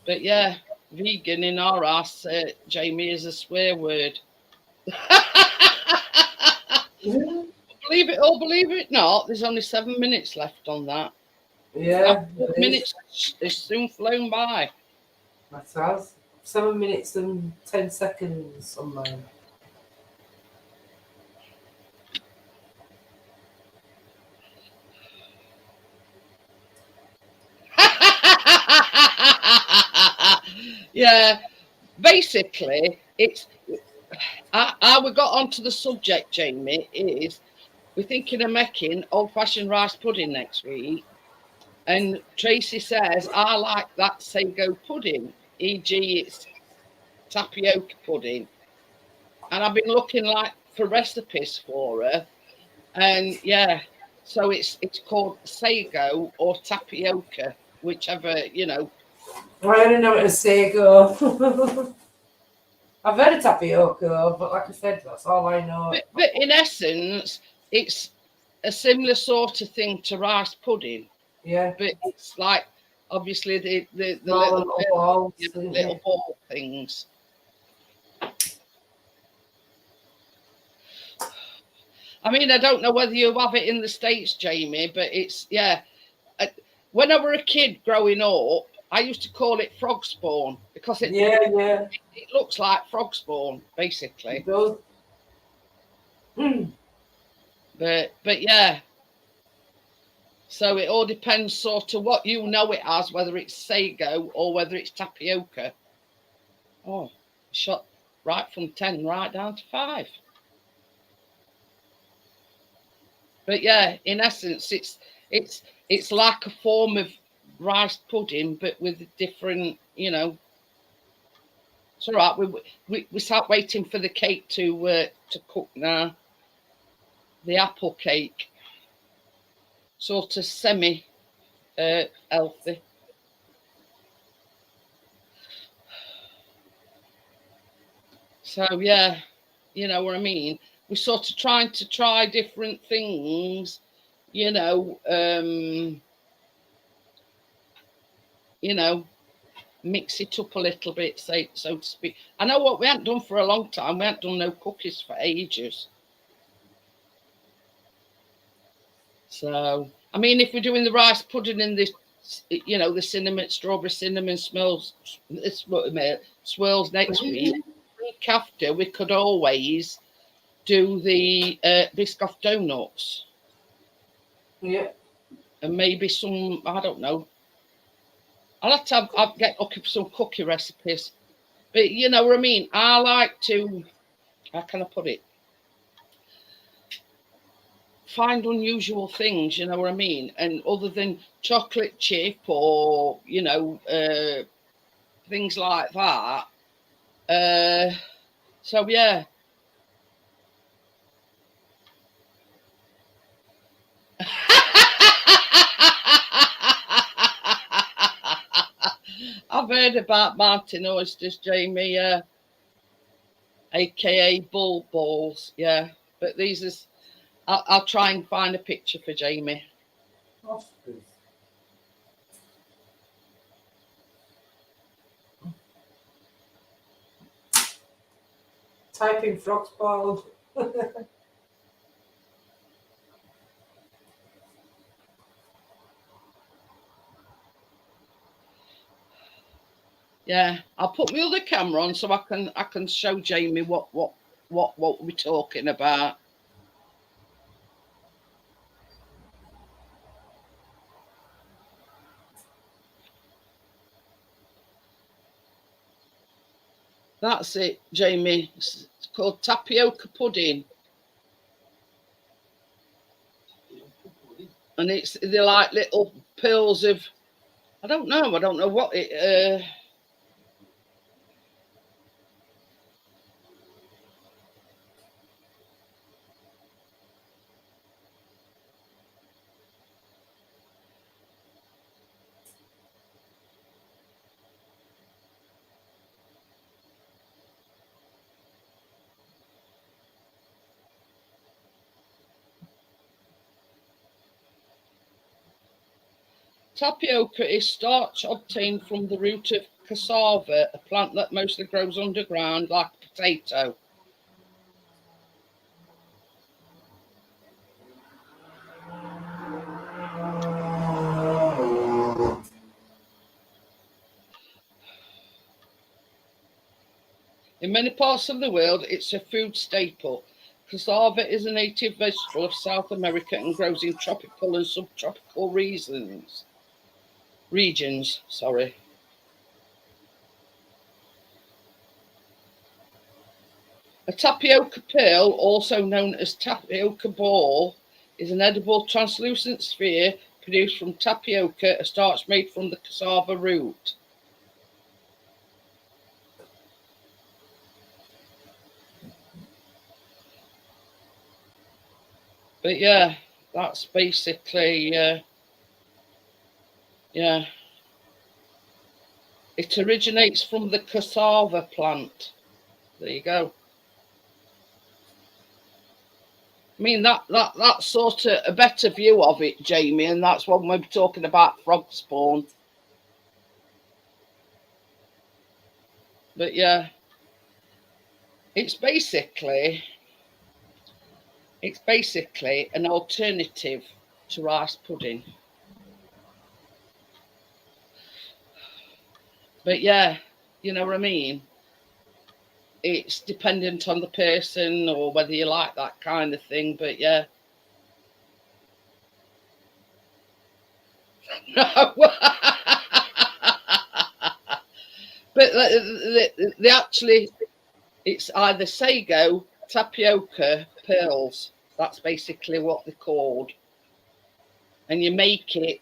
But yeah, vegan in our house, Jamie, is a swear word. Believe it or believe it not, there's only 7 minutes left on that. Yeah, 4 minutes is soon flown by. that has 7 minutes and 10 seconds on mine. Yeah, basically, it's how we got onto the subject, Jamie, is we're thinking of making old-fashioned rice pudding next week. And Tracy says, I like that sago pudding, e.g. it's tapioca pudding. And I've been looking like for recipes for her. And yeah, so it's called sago or tapioca, whichever, you know. I only know it as sago. I've heard of tapioca, but like I said, that's all I know. But in essence, it's a similar sort of thing to rice pudding. Yeah. But it's like obviously the Little balls, little ball things. I mean, I don't know whether you have it in the States, Jamie, but it's yeah. When I were a kid growing up, I used to call it frog spawn because it looks like frog spawn basically. It does. But yeah. So it all depends sort of what you know it as, whether it's sago or whether it's tapioca. Oh, shot right from 10 right down to 5. But yeah, in essence, it's like a form of rice pudding, but with different, you know. It's all right. We start waiting for the cake to cook now. The apple cake, sort of semi healthy. So yeah, you know what I mean. We're sort of trying to try different things, you know. You know, mix it up a little bit, say so to speak. I know what we haven't done for a long time. We haven't done no cookies for ages. So I mean, if we're doing the rice pudding and this, you know, the strawberry cinnamon swirls next week. Week after, we could always do the Biscoff donuts. Yeah. And maybe some, I don't know. I'll have to I'll get looking for some cookie recipes. But you know what I mean? I like to, how can I put it? Find unusual things, you know what I mean? And other than chocolate chip or, you know, things like that. So yeah. I've heard about Martin oysters, Jamie, aka bull balls, yeah. But these is, I'll try and find a picture for Jamie. Oysters. Type in frog spawn. Yeah, I'll put my other camera on so I can show Jamie what we're talking about. That's it, Jamie. It's called tapioca pudding. And they're like little pills of, I don't know what it tapioca is starch obtained from the root of cassava, a plant that mostly grows underground like a potato. In many parts of the world, it's a food staple. Cassava is a native vegetable of South America and grows in tropical and subtropical regions. A tapioca pearl, also known as tapioca ball, is an edible translucent sphere produced from tapioca, a starch made from the cassava root. But yeah, that's basically, yeah. It originates from the cassava plant. There you go. I mean, that's sort of a better view of it, Jamie, and that's when we're talking about frog spawn. But yeah, it's basically an alternative to rice pudding. But yeah, you know what I mean? It's dependent on the person or whether you like that kind of thing, but yeah. No. But they actually, it's either sago, tapioca, pearls. That's basically what they're called. And you make it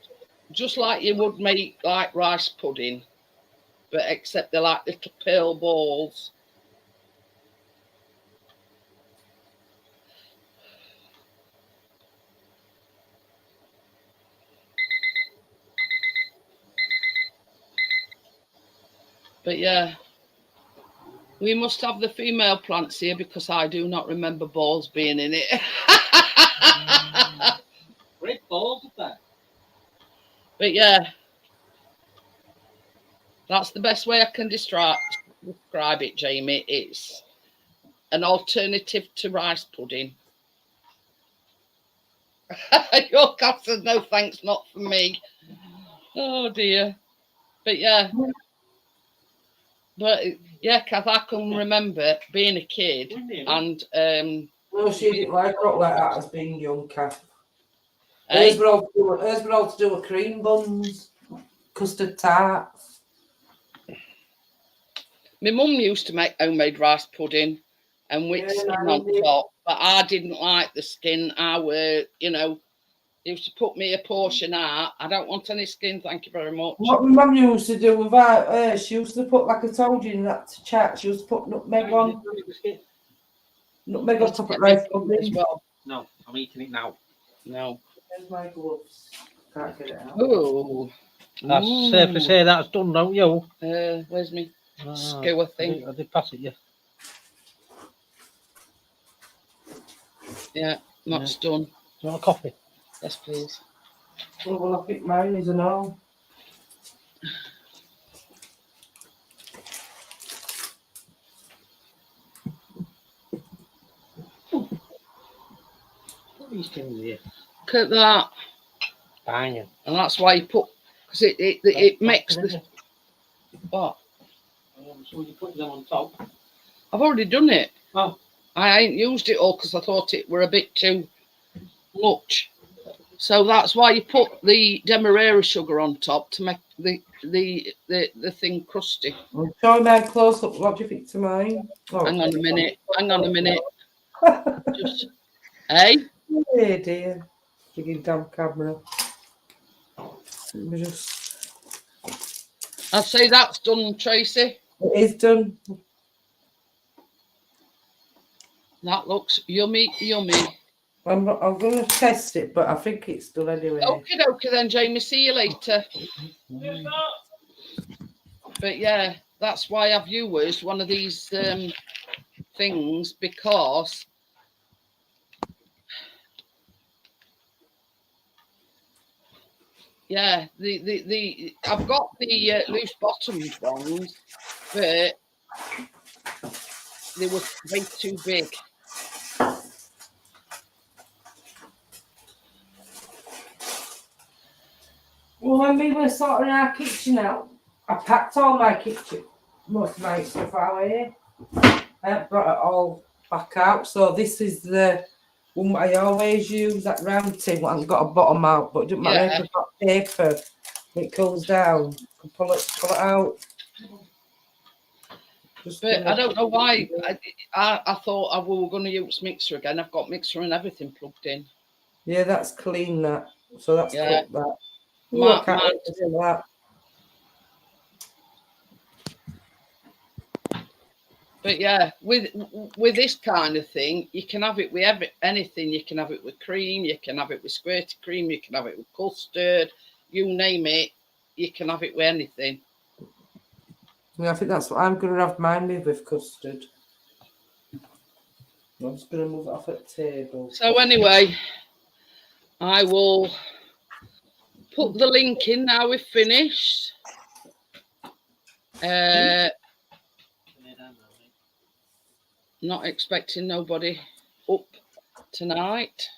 just like you would make like rice pudding, but except they're like little pearl balls. But yeah, we must have the female plants here because I do not remember balls being in it. Great balls of that. But yeah, that's the best way I can describe it, Jamie. It's an alternative to rice pudding. Your cat said no thanks, not for me. Oh dear. But yeah. But yeah, Kath, I can remember being a kid and no, she didn't like it like that as being young, Kath. eh? Hers were all to do with cream buns, custard tarts. My mum used to make homemade rice pudding and with skin on top, but I didn't like the skin. I were, you know, used to put me a portion out. I don't want any skin, thank you very much. What my mum used to do without her, she used to put, like I told you in that chat, she used to put nutmeg on. Nutmeg on top of rice pudding as well. No, I'm eating it now. No. There's my gloves. Can't get it out. Oh. That's safe to say that's done, don't you? Where's me skewer thing? I did pass it, yeah. Yeah, that's done. Do you want a coffee? Yes, please. Well, I think mine is and all. What are these things here? Look at that. Banging. And that's why you put, because it makes the. What? So you put them on top. I've already done it. Oh. I ain't used it all because I thought it were a bit too much. So that's why you put the demerara sugar on top to make the thing crusty. I'm showing mine close up. What do you think to mine? Oh, Hang on a minute. Hang on a minute. Just, hey? Hey dear. Digging damn camera. Let me just. I'd say that's done, Tracy. It is done. That looks yummy, yummy. I'm going to test it, but I think it's done anyway. Okay, then, Jamie. See you later. But yeah, that's why I've used one of these things because Yeah, the I've got the loose bottomed ones, but they were way too big. Well, when we were sorting our kitchen out, I packed all my kitchen, most of my stuff out here. I haven't brought it all back out. So this is the one I always use, that round tin. What hasn't got a bottom out, but it doesn't matter if I've got paper. When it cools down, you can pull it out. But I don't know why. I thought we were going to use mixer again. I've got mixer and everything plugged in. Yeah, that's clean, that. So that's cooked, that. Ooh, I can't wait to do that. But yeah, with this kind of thing, you can have it with anything. You can have it with cream, you can have it with squirty cream, you can have it with custard, you name it, you can have it with anything. Yeah, I think that's what I'm going to have mine with custard. I'm just going to move it off at the table. So anyway, I will put the link in now we've finished. Not expecting nobody up tonight.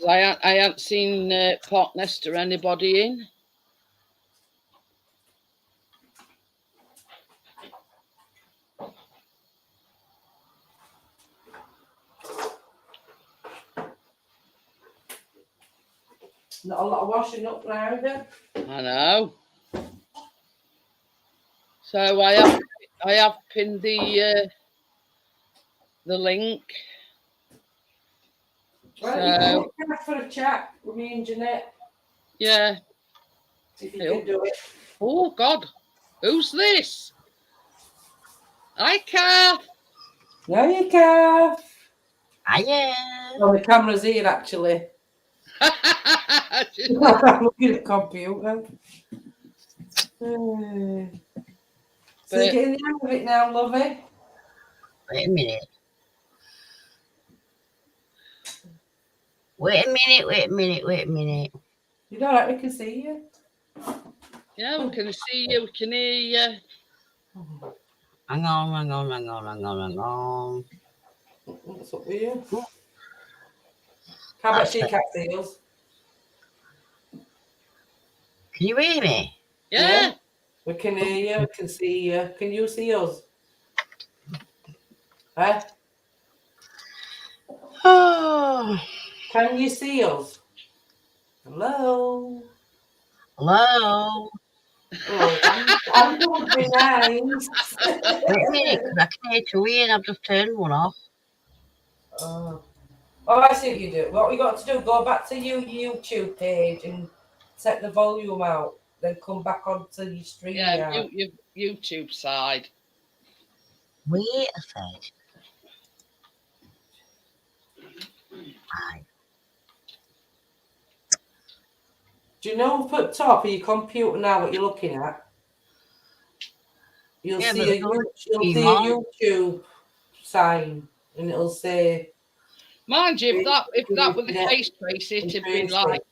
I hadn't seen Pot Nest or anybody in. Not a lot of washing up now, either. I know. So I have pinned the link. Well, you can come for a chat with me and Jeanette. Yeah. See if you can do it. Oh God, who's this? Hi, Kath. No, you can. Hiya. Well, the camera's here, actually. I'm looking at the computer. So you're getting the hang of it now, lovey? Wait a minute. Wait a minute. You know, right, we can see you. Yeah, we can see you, we can hear you. Hang on. What's up with you? How about she cat seals? Can you hear me? Yeah. We can hear you, we can see you. Can you see us? Huh? Oh. Can you see us? Hello? Hello? Oh, I'm going to be nice. Wait a minute, because I can hear two and I've just turned one off. Oh, I see what you do. What we got to do, go back to your YouTube page and set the volume out, then come back onto your stream. Yeah, your YouTube side. Wait a sec. Right. Do you know up at top of your computer now what you're looking at? You'll see a YouTube sign, and it'll say. Mind you, if that were the case, Tracy, it'd be like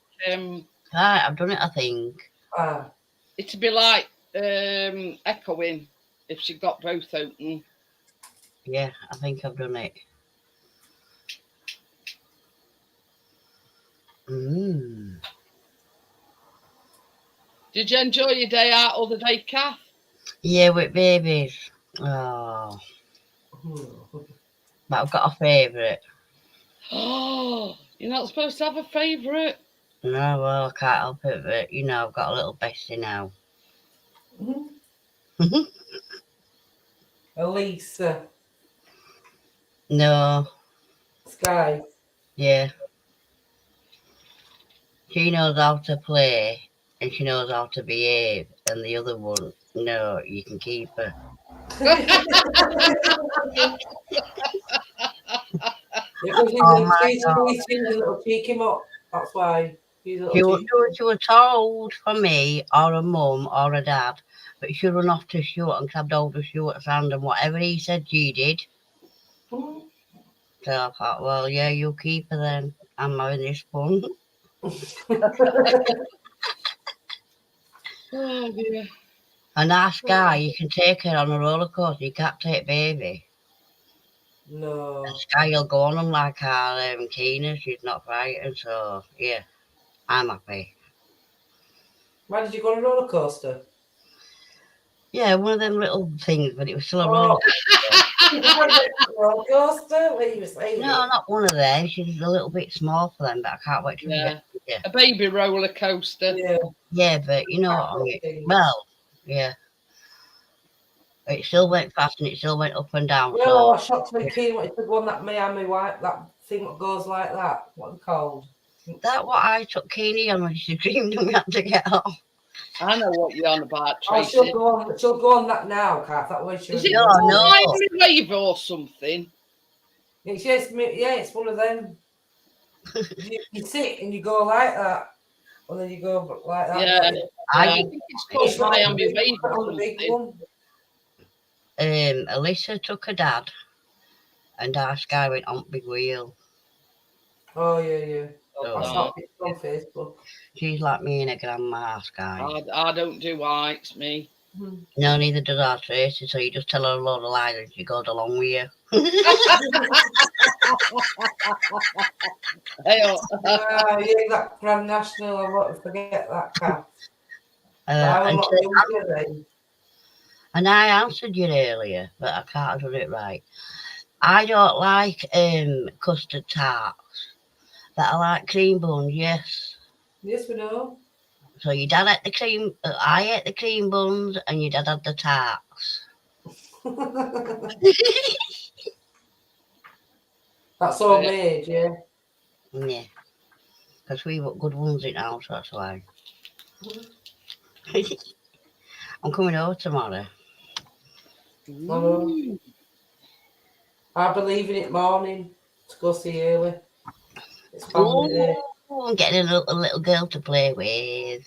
Right, I've done it, I think. It'd be like echoing if she got both open. Yeah, I think I've done it. Did you enjoy your day out or the day, Kath? Yeah, with babies. Oh. But I've got a favourite. Oh, you're not supposed to have a favourite? No, well, I can't help it, but, you know, I've got a little bestie now. Elisa. No. Sky. Yeah. She knows how to play and she knows how to behave, and the other one, no, you can keep her. She's a little cheeky mutt. That's why. She was told from me or a mum or a dad, but she run off to shoot and grabbed hold of Stuart's hand, and whatever he said, she did. So I thought, well, yeah, you keep her then. I'm having this fun. Oh dear. A nice guy, you can take her on a roller coaster. You can't take baby. No. A Sky will go on them like our Keena. She's not frightened, so yeah, I'm happy. Why did you go on a roller coaster? Yeah, one of them little things, but it was still a roller Roller coaster? What you were saying? No, not one of them. She's a little bit small for them, but I can't wait to Yeah. get A baby roller coaster. Yeah. Yeah, but you know what I mean. Well, yeah. It still went fast and it still went up and down. Yeah, So I shocked my kid wanted to go on that Miami White, that thing that goes like that. What are they called? that what I took Keeney on when she screamed and we had to get off. I know what you're on about, Oh, Tracy. she'll go on that now, Kath. That way she Is was it No, called no. Miami Wave or something? It's one of them. you sit and you go like that. And then you go like that. Yeah. I I did. think it's called Miami Wave or On the big something. one. Alyssa took her dad and our Sky went on big wheel. Oh, yeah. So I saw it on Facebook. she's like me and her grandma, Sky. I don't do heights, me. No, neither does our Tracy, so you just tell her a load of lies and she goes along with you. Hey, Yeah, that Grand National, I won't forget that, Kath. And I answered you earlier, but I can't do it right. I don't like custard tarts, but I like cream buns, yes. Yes, we know. So your dad ate the cream, I ate the cream buns, and your dad had the tarts. That's all made, yeah. Yeah, because we've got good ones in house, that's why. I'm coming over tomorrow. I believe in it morning to go see early. It's family day. I'm getting a little girl to play with.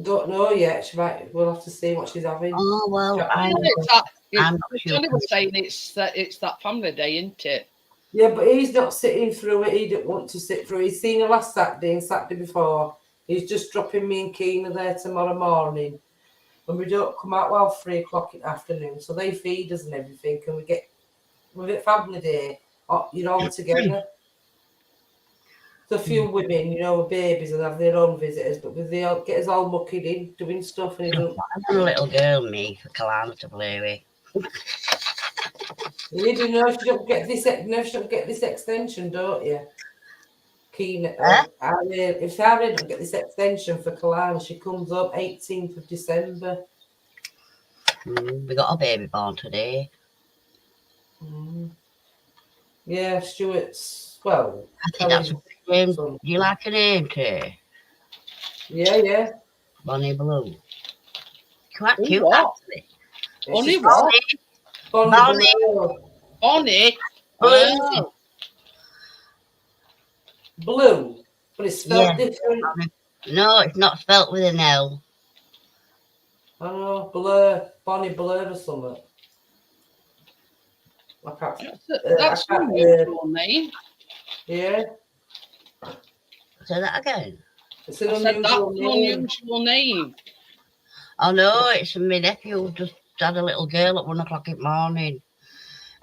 Don't know yet. We'll have to see what she's having. Oh well, I'm not sure. Johnny was saying it's that family day, isn't it? Yeah, but he's not sitting through it. He didn't want to sit through it. He's seen her last Saturday and Saturday before. He's just dropping me and Keena there tomorrow morning. And we don't come out 3 o'clock in the afternoon. So they feed us and everything. And we're at family day, you're all together. So a few women, with babies and have their own visitors, but they all get us all mucking in, doing stuff. And I want a little girl, me, for Kalana to play with. You do know if you don't get this extension, don't you? Keena, if Harry don't get this extension for Kalana, she comes up 18th of December. We got a baby born today. Yeah, Stuart's, well, I think that's a name. Do you like a name, Kay? Yeah. Bonnie Blue. Quite cute, What? actually. Bonnie what? Bonnie. Bonnie. Blue. Blue. But it's spelled different. No, it's not spelt with an L. I don't know, Blur. Bonnie Blur or something. I can't. That's an unusual name. Yeah. Say that again. It's an unusual name. Oh no, it's my nephew just had a little girl at 1 o'clock in the morning,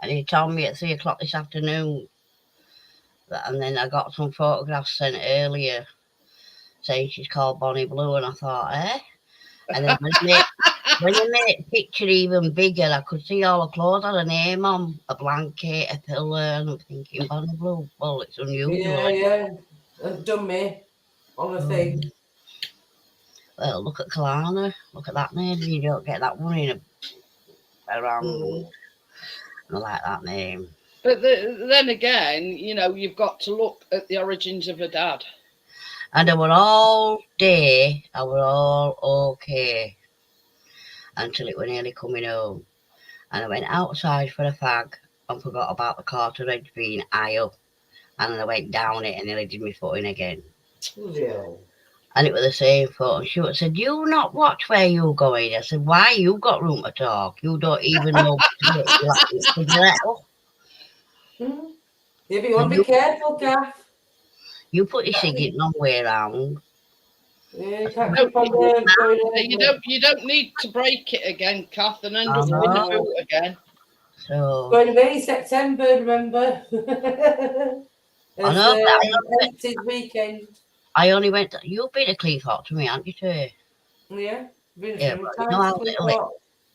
and he told me at 3 o'clock this afternoon. And then I got some photographs sent earlier saying she's called Bonnie Blue, and I thought, eh? And then when you make the picture even bigger, I could see all the clothes had a name on, a blanket, a pillow, and I'm thinking Bonnie Blue. Well, it's unusual. Yeah. And done me on the thing. Well, look at Kalana. Look at that name. You don't get that one in around. I like that name. But then again, you've got to look at the origins of a dad. And I were all day, I were all okay until it were nearly coming home. And I went outside for a fag and forgot about the quarter edge being high up. And I went down it and nearly did my foot in again. Yeah. And it was the same foot. And Stuart said, "You not watch where you going?" I said, "Why? You got room to talk. You don't even know." Yeah, but you want to be careful, Kath. You put your ciggy long way around. Yeah, you can't No, keep on going you don't need to break it again, Kath, and end I up in the know. boot again. So Going away September, remember? I As know, but 80th weekend. I only went. You've been to Cleethorpes to me, haven't you, Trey? Yeah, been a Yeah, few but times. Cleethorpes.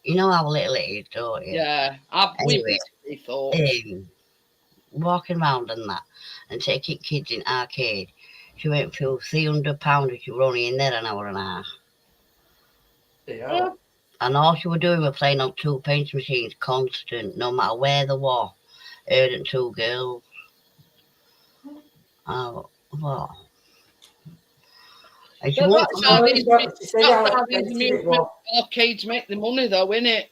you know how little it is, don't you? Yeah, we've Anyway, basically thought. Walking around and that, and taking kids in arcade. She went through £300 if she were only in there an hour and a half. Yeah. And all she were doing was playing on 2 pence machines constant, no matter where they were. Her and 2 girls. Oh, what? And she But won't that's come how out. these She said how expensive it amusement was. arcades make the money, though, innit?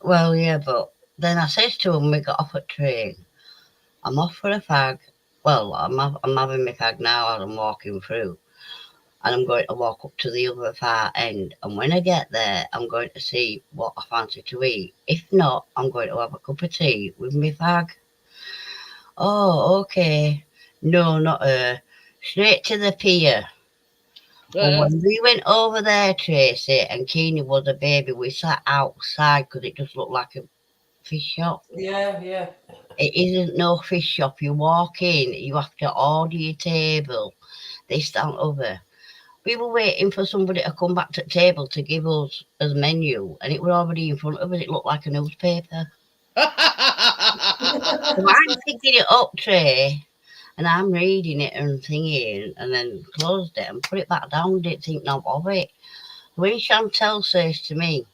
Well, yeah, but then I says to him, we got off at train. I'm off for a fag. Well, I'm having my fag now as I'm walking through. And I'm going to walk up to the other far end. And when I get there, I'm going to see what I fancy to eat. If not, I'm going to have a cup of tea with my fag. Oh, okay. No, not her. Straight to the pier. But when we went over there, Tracy, and Keeney was a baby, we sat outside because it just looked like a fish shop. Yeah, yeah. It isn't no fish shop. You walk in, you have to order your table. They stand over. We were waiting for somebody to come back to the table to give us a menu, and it was already in front of us. It looked like a newspaper. So I'm picking it up, Trey, and I'm reading it and thinking, and then closed it and put it back down. Didn't think no of it. When Chantel says to me,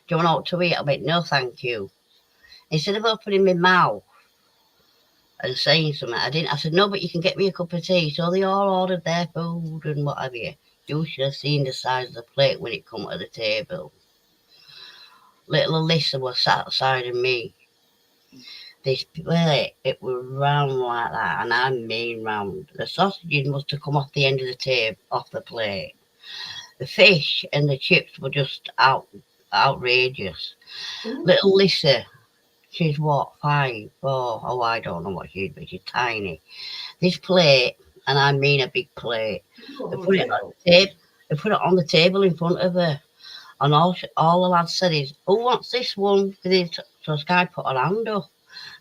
"Do you want out to eat?" I went, "No, thank you." Instead of opening my mouth and saying something, I didn't. I said, "No, but you can get me a cup of tea." So they all ordered their food and what have you. You should have seen the size of the plate when it come to the table. Little Alyssa was sat outside of me. This plate, it was round like that, and I mean round. The sausages must have come off the end of the table, off the plate. The fish and the chips were just outrageous. Little Lisa, she's what, 5, 4? Oh, I don't know what she is, but she's tiny. This plate, and I mean a big plate, they put it on the table. They put it on the table in front of her, and all the lads said is, "Who wants this one?" So Sky put her hand up.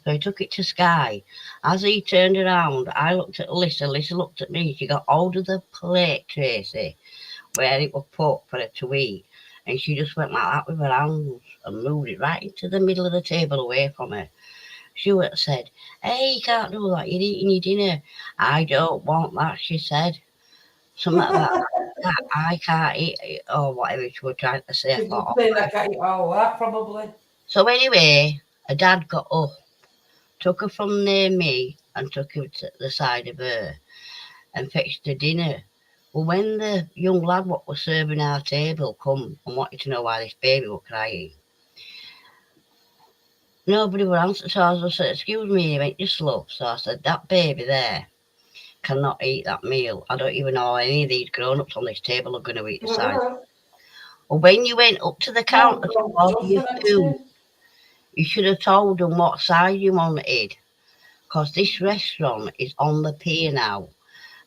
So he took it to Sky. As he turned around, I looked at Alyssa. Alyssa looked at me. She got hold of the plate, Tracy, where it was put for her to eat, and she just went like that with her hands and moved it right into the middle of the table away from her. Stuart said, "Hey, you can't do that. You're eating your dinner." "I don't want that," she said. Something about that. I can't eat it, or whatever she was trying to say. I She's thought, playing that cat all that probably. so anyway, her dad got up, took her from near me and took her to the side of her and fetched her dinner. Well, when the young lad what was serving our table come and wanted to know why this baby was crying, nobody would answer. So I said, "Excuse me," he went, "Just look." So I said, "That baby there cannot eat that meal. I don't even know how any of these grown-ups on this table are going to eat the size." Well, when you went up to the counter to order your food, you should have told them what size you wanted, because this restaurant is on the pier now,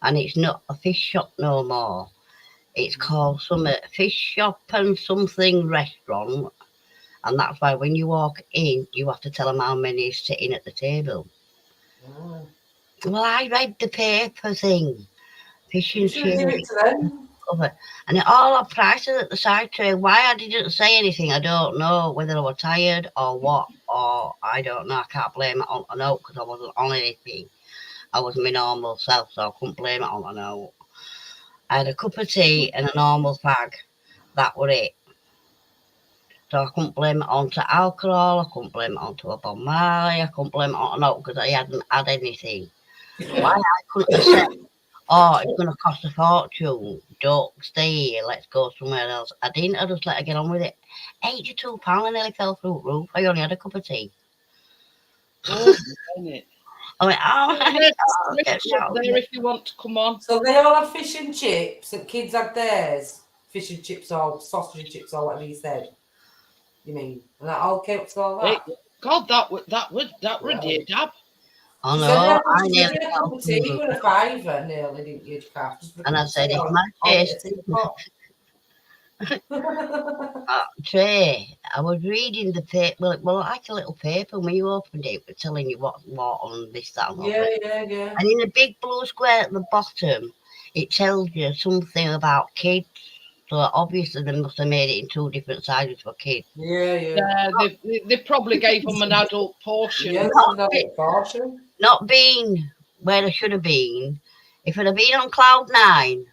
and it's not a fish shop no more. It's called some fish shop and something restaurant, and that's why when you walk in, you have to tell them how many is sitting at the table. Well, I read the paper thing, fish and should give it to them. Cover. And it all had prices at the side tray. Why I didn't say anything, I don't know. Whether I was tired or what, or I don't know. I can't blame it on a note because I wasn't on anything. I was my normal self, so I couldn't blame it on a note. I had a cup of tea and a normal fag. That was it. So I couldn't blame it onto alcohol. I couldn't blame it onto a Bob Marley. I couldn't blame it on a note because I hadn't had anything. Why I couldn't have said, "Oh, it's going to cost a fortune. Don't stay here. Let's go somewhere else." I didn't. I just let her get on with it. £82. I nearly fell through the roof. I only had a cup of tea. Oh, it? I went, "Oh, there if you want to come on." So they all had fish and chips, and kids had theirs. Fish and chips or sausage and chips or whatever you said. You mean? And that all came up to all that? God, that would dear Dab. Oh She no, said, I she said, nearly "Yeah, a fell cup of from tea the with a fiver, nearly, didn't you, Kath? Just for a And I cup of said, tea if or my I'll get a taste teapot." tray, I was reading the paper, well, like a little paper, when you opened it, it was telling you what on this, that, and the other. Yeah. And in the big blue square at the bottom, it tells you something about kids. So obviously they must have made it in 2 different sizes for kids. Yeah. Yeah, they probably gave them an adult portion. Yeah, Not, another portion. not being where I should have been. If I'd have been on cloud 9,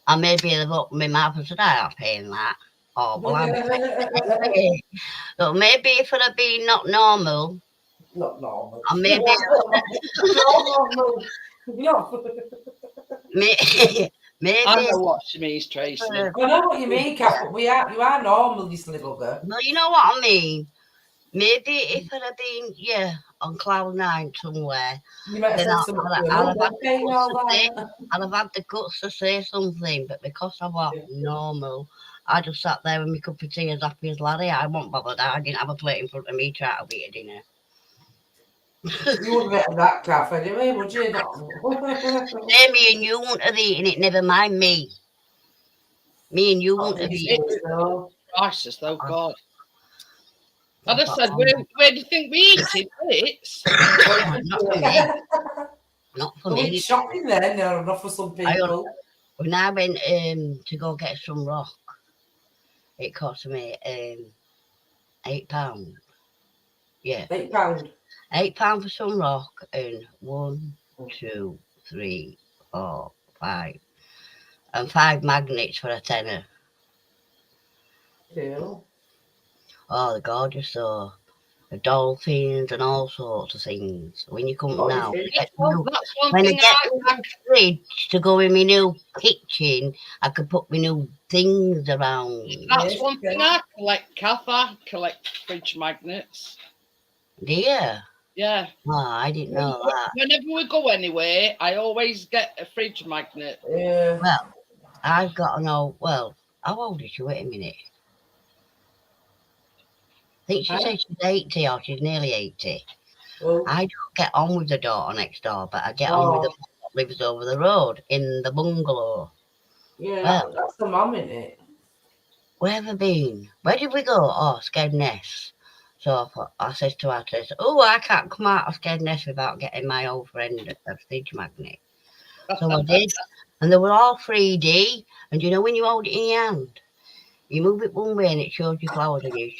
I maybe have opened my mouth and said, I'm not paying that. Oh, well, I'm paying. So maybe if I'd have been not normal, Not normal. or maybe, I maybe, know what she means, Tracy. I know what you mean, Kath, but you are normal, this little girl. well, you know what I mean. Maybe if I'd have been, on cloud 9 somewhere, You might have then said something to her, I'd "No, have had don't pay the all guts to say, that." I'd have had the guts to say something, but because I was normal, I just sat there with my cup of tea as happy as Larry. I wasn't bothered. I didn't have a plate in front of me trying to eat a dinner. You wouldn't get that, Kath, anyway, would you? Me and you wouldn't have eaten it, never mind me. Me and you wouldn't have eaten it. No. Prices, though, God. I I just thought, said, where do you think we eat it? not for me. Not for We went me. shopping then, not for some people. When I went to go get some rock, it cost me £8. Yeah. £8. £8 for some rock and 1, 2, 3, 4, 5, and 5 magnets for a tenner. Cool. Oh, they're gorgeous though. The dolphins and all sorts of things. When you come now, That's one when I thing get the fridge to go in my new kitchen, I could put my new things around. That's one thing I collect, Kath. I collect fridge magnets. Do you? Yeah. Oh, I didn't know that. Whenever we go anywhere, I always get a fridge magnet. Yeah. Well, I've got an old. Well, how old is she? Wait a minute. I think she said she's 80 or she's nearly 80. Oh. I don't get on with the daughter next door, but I get on with the one that lives over the road in the bungalow. Yeah, Well, that's the mum, isn't it? where have I been? Where did we go? Oh, Skegness. So I said to her, I can't come out of Skegness without getting my old friend a fridge magnet. So I did. And they were all 3D. And you know when you hold it in your hand, you move it one way and it shows you flowers, and you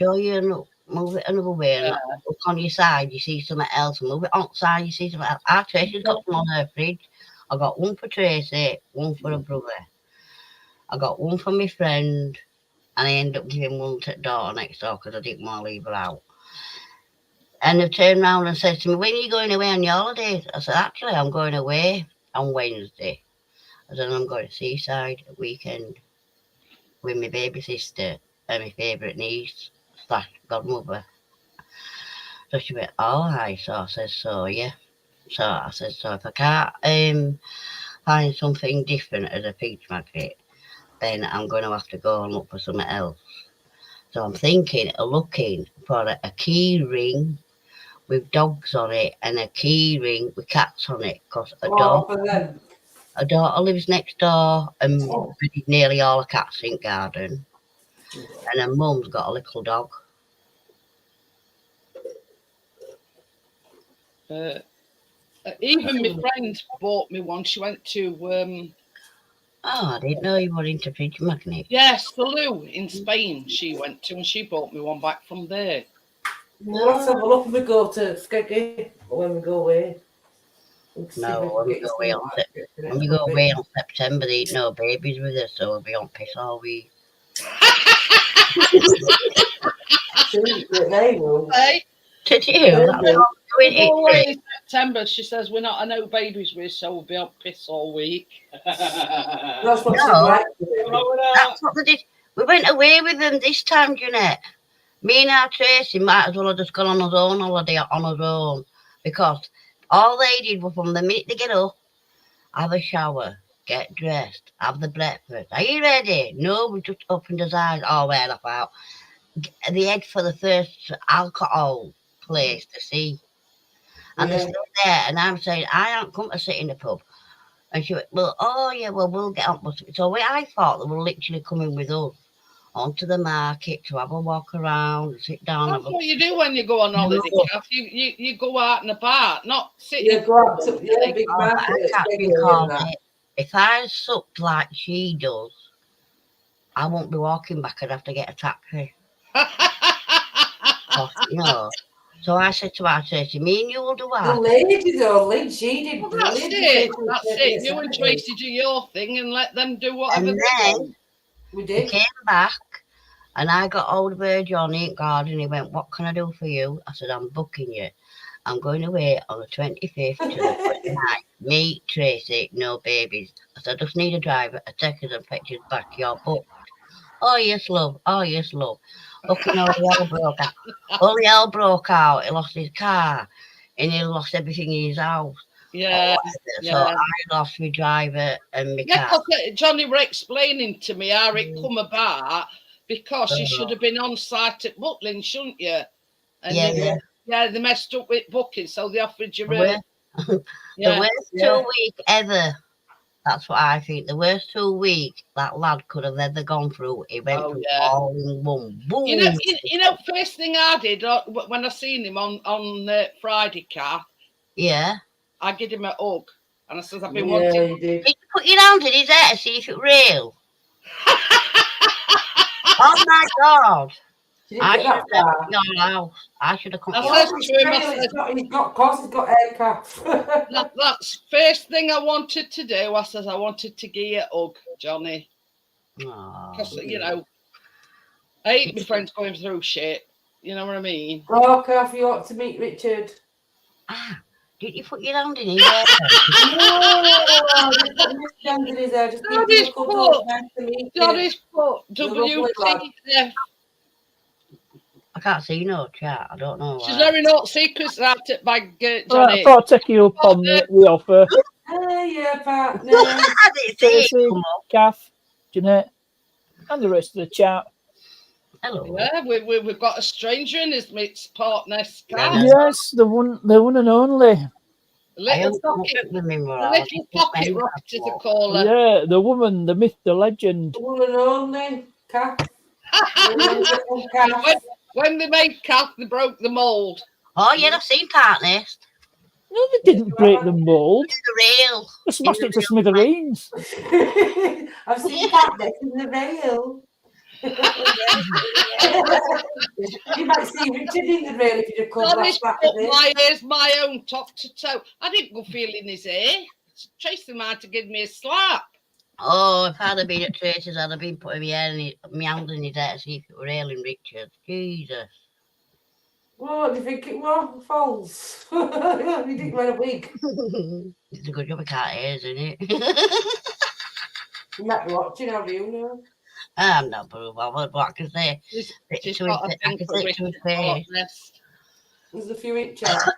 move it another way, and look on your side, you see something else, and move it on the side, you see something else. Our Tracy's got some on her fridge. I got one for Tracy, one for her brother. I got one for my friend, and I ended up giving one to the daughter next door because I didn't want to leave her out. And they turned around and said to me, when are you going away on your holidays? I said, actually, I'm going away on Wednesday. I said, I'm going to Seaside at weekend with my baby sister and my favourite niece / godmother. So she went, all right. So I said, so yeah. So I said, so if I can't find something different as a fridge magnet, then I'm going to have to go and look for something else. So I'm thinking of looking for a key ring with dogs on it and a key ring with cats on it, because a daughter lives next door and nearly all the cats in garden, and her mum's got a little dog. Even my friend bought me one. She went to I didn't know you were into fridge magnets. yes, Salou in Spain. She went to, and she bought me one back from there. We'll have to have a look when we go to Skeggy, when we go away. No, when we go away on September, they ain't no babies with us, so we'll be on piss all week. They will. Hey, Did you? in September, she says we're not. I know babies with, so we'll be on piss all week. That's what No, like. that's what they did. We went away with them this time, Jeanette. Me and our Tracy might as well have just gone on his own holiday on his own, because all they did was from the minute they get up, have a shower, get dressed, have the breakfast. Are you ready? No, we just opened his eyes. Oh, well, I thought. They head for the first alcohol place to see. And they're Yeah. still there. And I'm saying, I haven't come to sit in the pub. And she went, well, oh yeah, well, we'll get on. So I thought they were literally coming with us onto the market to have a walk around, sit down. That's what you do when you go on holiday, Kath. You go out and about, not sitting. Yeah, go out to big Oh, but market. I It's can't big recall and that. it. If I sucked like she does, I won't be walking back. I'd have to get a taxi. No. So I said to her, Tracy, me and you will do The that. lady though, Lynn, she did Well, that's brilliant. it. That's it. You and Tracy do your thing and let them do whatever And they then want. We he did. came back and I got hold of her, Johnny at garden. He went, what can I do for you? I said, I'm booking you. I'm going away on the 25th to the 29th. Me, Tracy, no babies. I said, I just need a driver. I take us and fetch us back. You're booked. Oh, yes, love. Oh, yes, love. Fucking all the hell broke out. All the hell broke out. He lost his car and he lost everything in his house. Yeah. So I lost my driver and my Yeah, car. because Johnny were explaining to me how it come about because you should have been on site at Butlin, shouldn't you? And they messed up with booking, so they offered you The worst 2 week ever. That's what I think. The worst 2 week that lad could have ever gone through. He went through all in one. Boom. You know, first thing I did when I seen him on Friday, Kath. Yeah. I gave him a hug, and I said, "I've been wanting." Did you put your hand in his hair to see if it's real? Oh my God! I should have got your house. I should have come. He's got hair calf. That's first thing I wanted to do. I said I wanted to give you a hug, Johnny, because you know I hate my friends going through shit. You know what I mean? Oh, Calf, you ought to meet Richard. Did you put your hand in his hair? No, just put your hand in his hair. Just give him a cuddle. Nice to meet you. Johnny's foot. WTF. I can't see no chat. I don't know. She's very not secrets out at bag, Johnny. Right, I thought I'd take you up on the offer. Hey, partner. Tracy, Kath, Jeanette, and the rest of the chat. Hello. Yeah, we've got a stranger in his mate's partner, Kath. Yes, the one and only. Little pocket rocket, as they call her. Yeah, the woman, the myth, the legend. The one and only Kath. When they made Kath, they broke the mould. Oh, yeah, I've seen partners. No, they didn't break the mould. The real. They smashed it to smithereens. I've seen partners in the rail. You might see Richard in the rail if you just come back. My hair's my own top to toe. I didn't go feeling his hair. Tracy might have given me a slap. Oh, if I'd have been at Tracy's, I'd have been putting my hand in his hair to see if it were railing Richard. Jesus. What do you think it was? False. You didn't wear a wig. It's a good job I can't hear, isn't it? You might be watching, have you know? I'm not very bothered, what I can say. She's got a thing for Richard. There's a few in chat.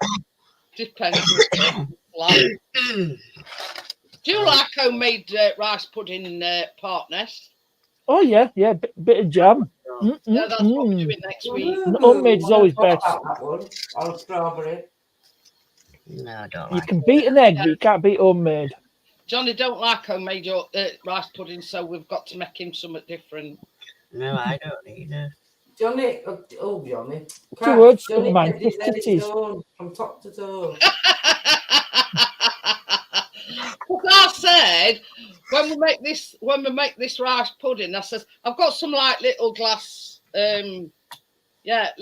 Depends. Do you like homemade rice pudding, partners? Oh yeah, bit of jam. Yeah, that's what we're doing next week. Homemade is always best. Or strawberry. No, I don't You like can beat an egg, but you can't beat homemade. Johnny don't like homemade rice pudding, so we've got to make him something different. No, I don't either. Johnny, Johnny. 2 words Johnny in mind, titties. From top to toe. I said when we make this rice pudding, I says I've got some like little glass pots. And I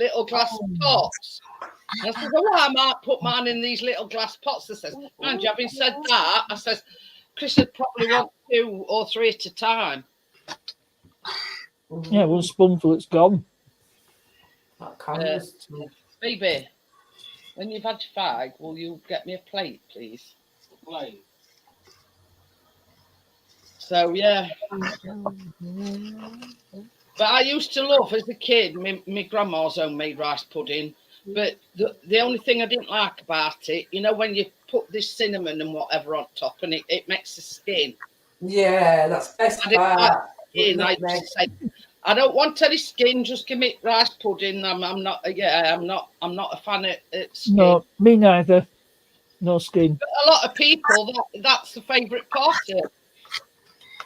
said, oh, I might put mine in these little glass pots. I says, mind you, having said that, I says Chris would probably want 2 or 3 at a time. Yeah, 1 spoonful, it's gone. Baby, when you've had your fag, will you get me a plate, please? Plate. So yeah, but I used to love as a kid my grandma's homemade rice pudding. But the only thing I didn't like about it, you know, when you put this cinnamon and whatever on top, and it makes the skin. Yeah, that's best part. I don't want any skin. Just give me rice pudding. I'm not a fan of skin. No, me neither. no skin. But a lot of people, that's the favourite part of it.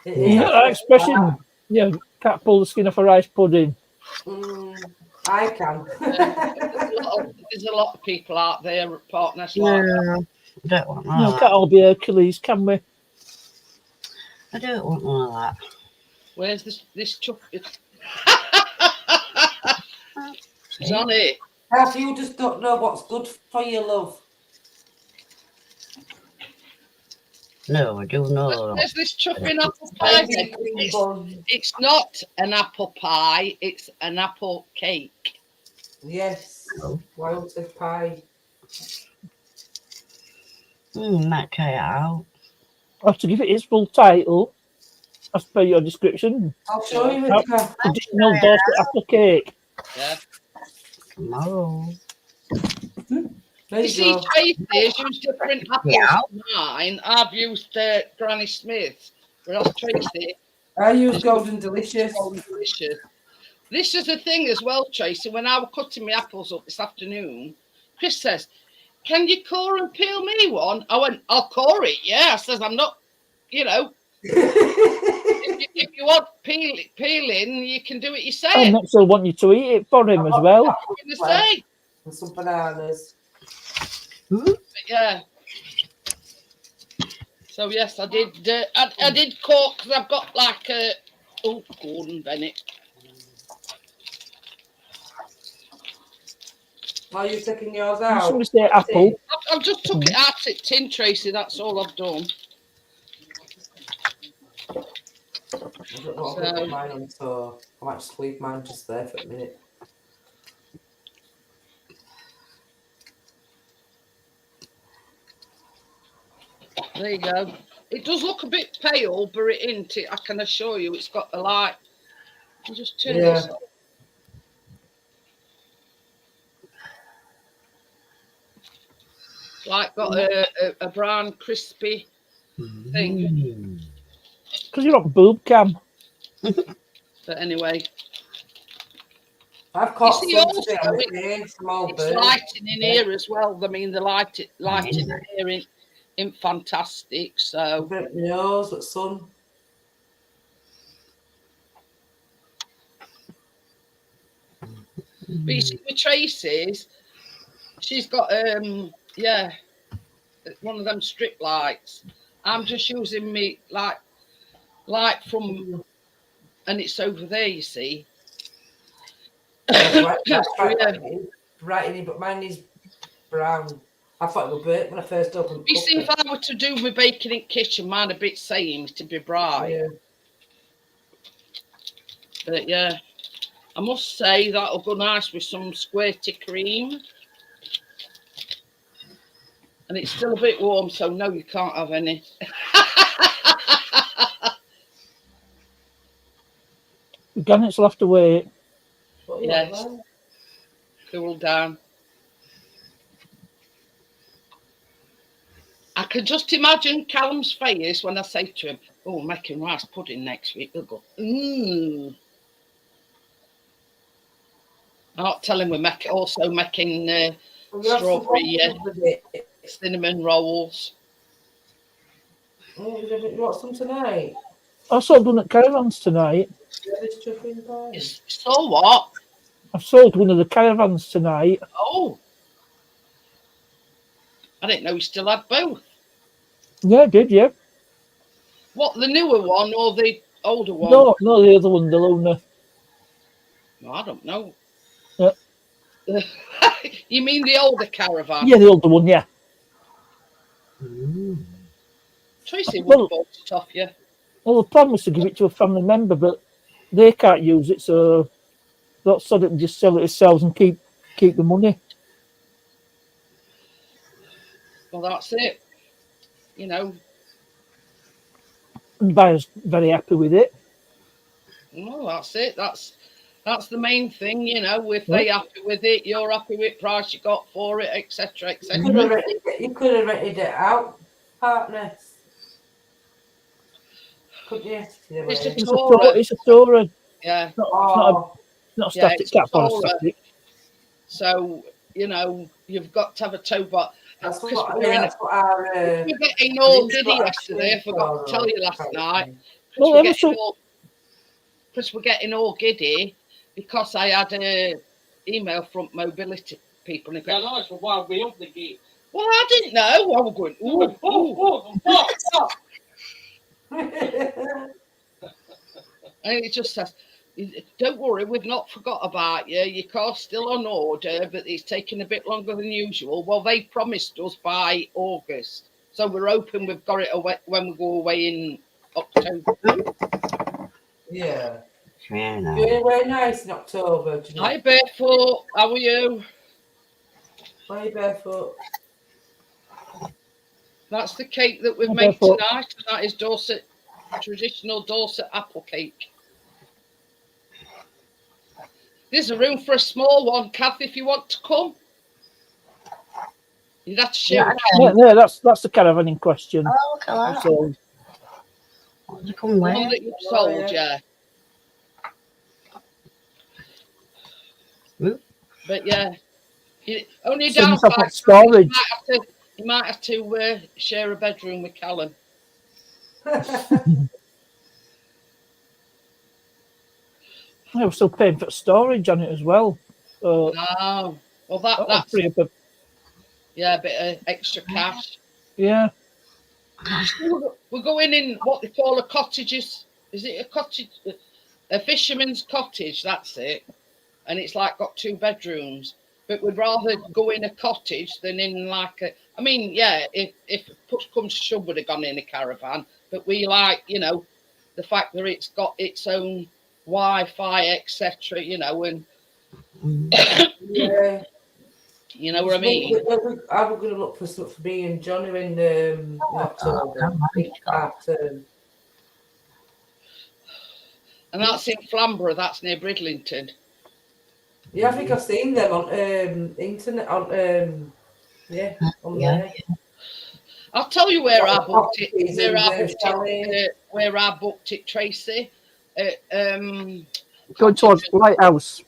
It You is. know that expression? Yeah, can't pull the skin off a rice pudding. I can. There's a lot of people out there, partners like that. No, I don't want No, that. can't all be Hercules, can we? I don't want none of that. Where's this chuck? Johnny. Half you just don't know what's good for you, love. No, I do know. There's this chuffing apple pie. Baby cream bun. It's not an apple pie, it's an apple cake. Yes. Wild pie. Might try it out. I have to give it its full title as per your description. I'll show you Oh. it. Kath. Traditional Dorset apple cake. Yeah. Tomorrow. There You you see, go. Tracy's used different apples Yeah. to mine. I've used Granny Smith, whereas Tracy I use Golden Delicious. Golden Delicious. This is the thing as well, Tracy. When I was cutting my apples up this afternoon, Chris says, "Can you core and peel me one?" I went, "I'll core it, yeah." I says, "I'm not, you know, if you want peeling, you can do it yourself." And next he'll want you to eat it for him as well. I'm going to say, And some bananas. but yeah. So yes, I did. I did core because I've got like a Gordon Bennett. Are you taking yours Did out? somebody say apple? I've just took it out of tin, Tracy. That's all I've done. I don't know what I'll put mine on, so I might just leave mine just there for a minute. There you go. It does look a bit pale, but it isn't. I can assure you, it's got a light. I'll just turn this off. Like got a brown crispy thing. Because you're not boob cam. But anyway, I've caught see, some also, today on the day, small it's bird. lighting in here as well. I mean, the lighting in here ain't fantastic. So I've got my nose, but sun. but you see, with Tracy's, she's got yeah, one of them strip lights. I'm just using me light from, and it's over there. You see. Right, Yeah. right in it, but mine is brown. I thought it was burnt when I first opened. You see, if I were to do my baking in kitchen, mine a bit same to be bright. Yeah. But yeah, I must say that'll go nice with some squirty cream. And it's still a bit warm, so no, you can't have any. Gannets will have to wait. Yes. Cool down. I can just imagine Callum's face when I say to him, "Oh, I'm making rice pudding next week." He'll go, "Mmm." I'm not telling we're also making strawberry cinnamon rolls. Oh, you want some tonight? I sold one at Caravans tonight. So what? I've sold one of the Caravans tonight. Oh. I didn't know you still had both. Yeah, I did, yeah. What, the newer one or the older one? No, the other one, the Luna. No, I don't know. Yeah. You mean the older Caravan? Yeah, the older one, yeah. Tracy would have bought it off you. Well, the plan was to give it to a family member, but they can't use it, so that's so that we just sell it ourselves and keep the money. Well, that's it. You know. And the buyer's very happy with it. Well, that's it. That's the main thing, you know. If they're happy with it, you're happy with price you got for it, etc., etc. You could have rented it out, partners. Couldn't you? It's a Torah. Yeah. It's not a static cap or a static. So, you know, you've got to have a tow bar. That's Because what, we're, yeah, that's what our we're getting all giddy got yesterday. I forgot to tell you last night. Well, We're ever getting so all, because we're getting all giddy because I had a email from mobility people. And they Yeah, go, that's why we up the gate. well, I didn't know. I was going, and it just says, don't worry, we've not forgot about you. Your car's still on order, but it's taking a bit longer than usual. Well, they promised us by August. So we're hoping we've got it away when we go away in October. Yeah. Yeah, no. You're anywhere nice in October, do you know? Hi, Barefoot. How are you? Bye, barefoot. That's the cake that we've Hi, made Barefoot. tonight. That is Dorset, traditional Dorset apple cake. There's a room for a small one, Kath, if you want to come. You'd have to share Yeah, yeah, that's the caravan in question. oh, look at that. So What does it come the with? one that you've Oh, sold, yeah. yeah. But yeah, only send yourself downside up storage. you might have to share a bedroom with Callum. I was still paying for storage on it as well. So No, well that'll that's free up a, yeah, a bit of extra cash. yeah. We're going in what they call a cottages. Is it a cottage? A fisherman's cottage. That's it. And it's like got 2 bedrooms. But we'd rather go in a cottage than in like a. I mean, yeah, if push comes to shove, would have gone in a caravan. But we like, the fact that it's got its own Wi-Fi, etc. And Yeah. you know what I mean. I was going to look for stuff for me and Johnny in October. And that's in Flamborough. That's near Bridlington. Yeah, I think I've seen them on internet on on there. I'll tell you where I booked it. Cottages and Where I booked it, Tracy. Going towards Lighthouse.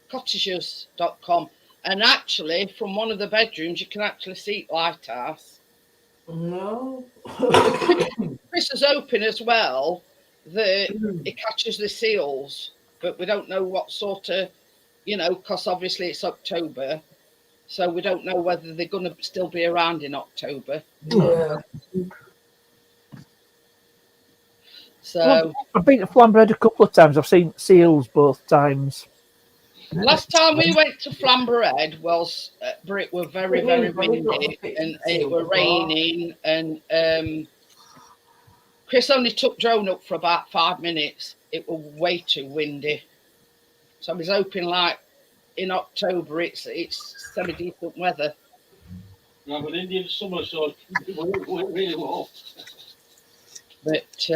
Cottages.com. And actually, from one of the bedrooms, you can actually see Lighthouse. No. Chris is open as well that it catches the seals, but we don't know what sort of, because obviously it's October, so we don't know whether they're going to still be around in October. Yeah. So I've been to Flamborough a couple of times. I've seen seals both times. last time we went to Flamborough was, it were very, very windy and it were raining, and Chris only took drone up for about 5 minutes. It was way too windy, so I was hoping like in October it's semi-decent weather. Yeah, but Indian summer, so it went really well. But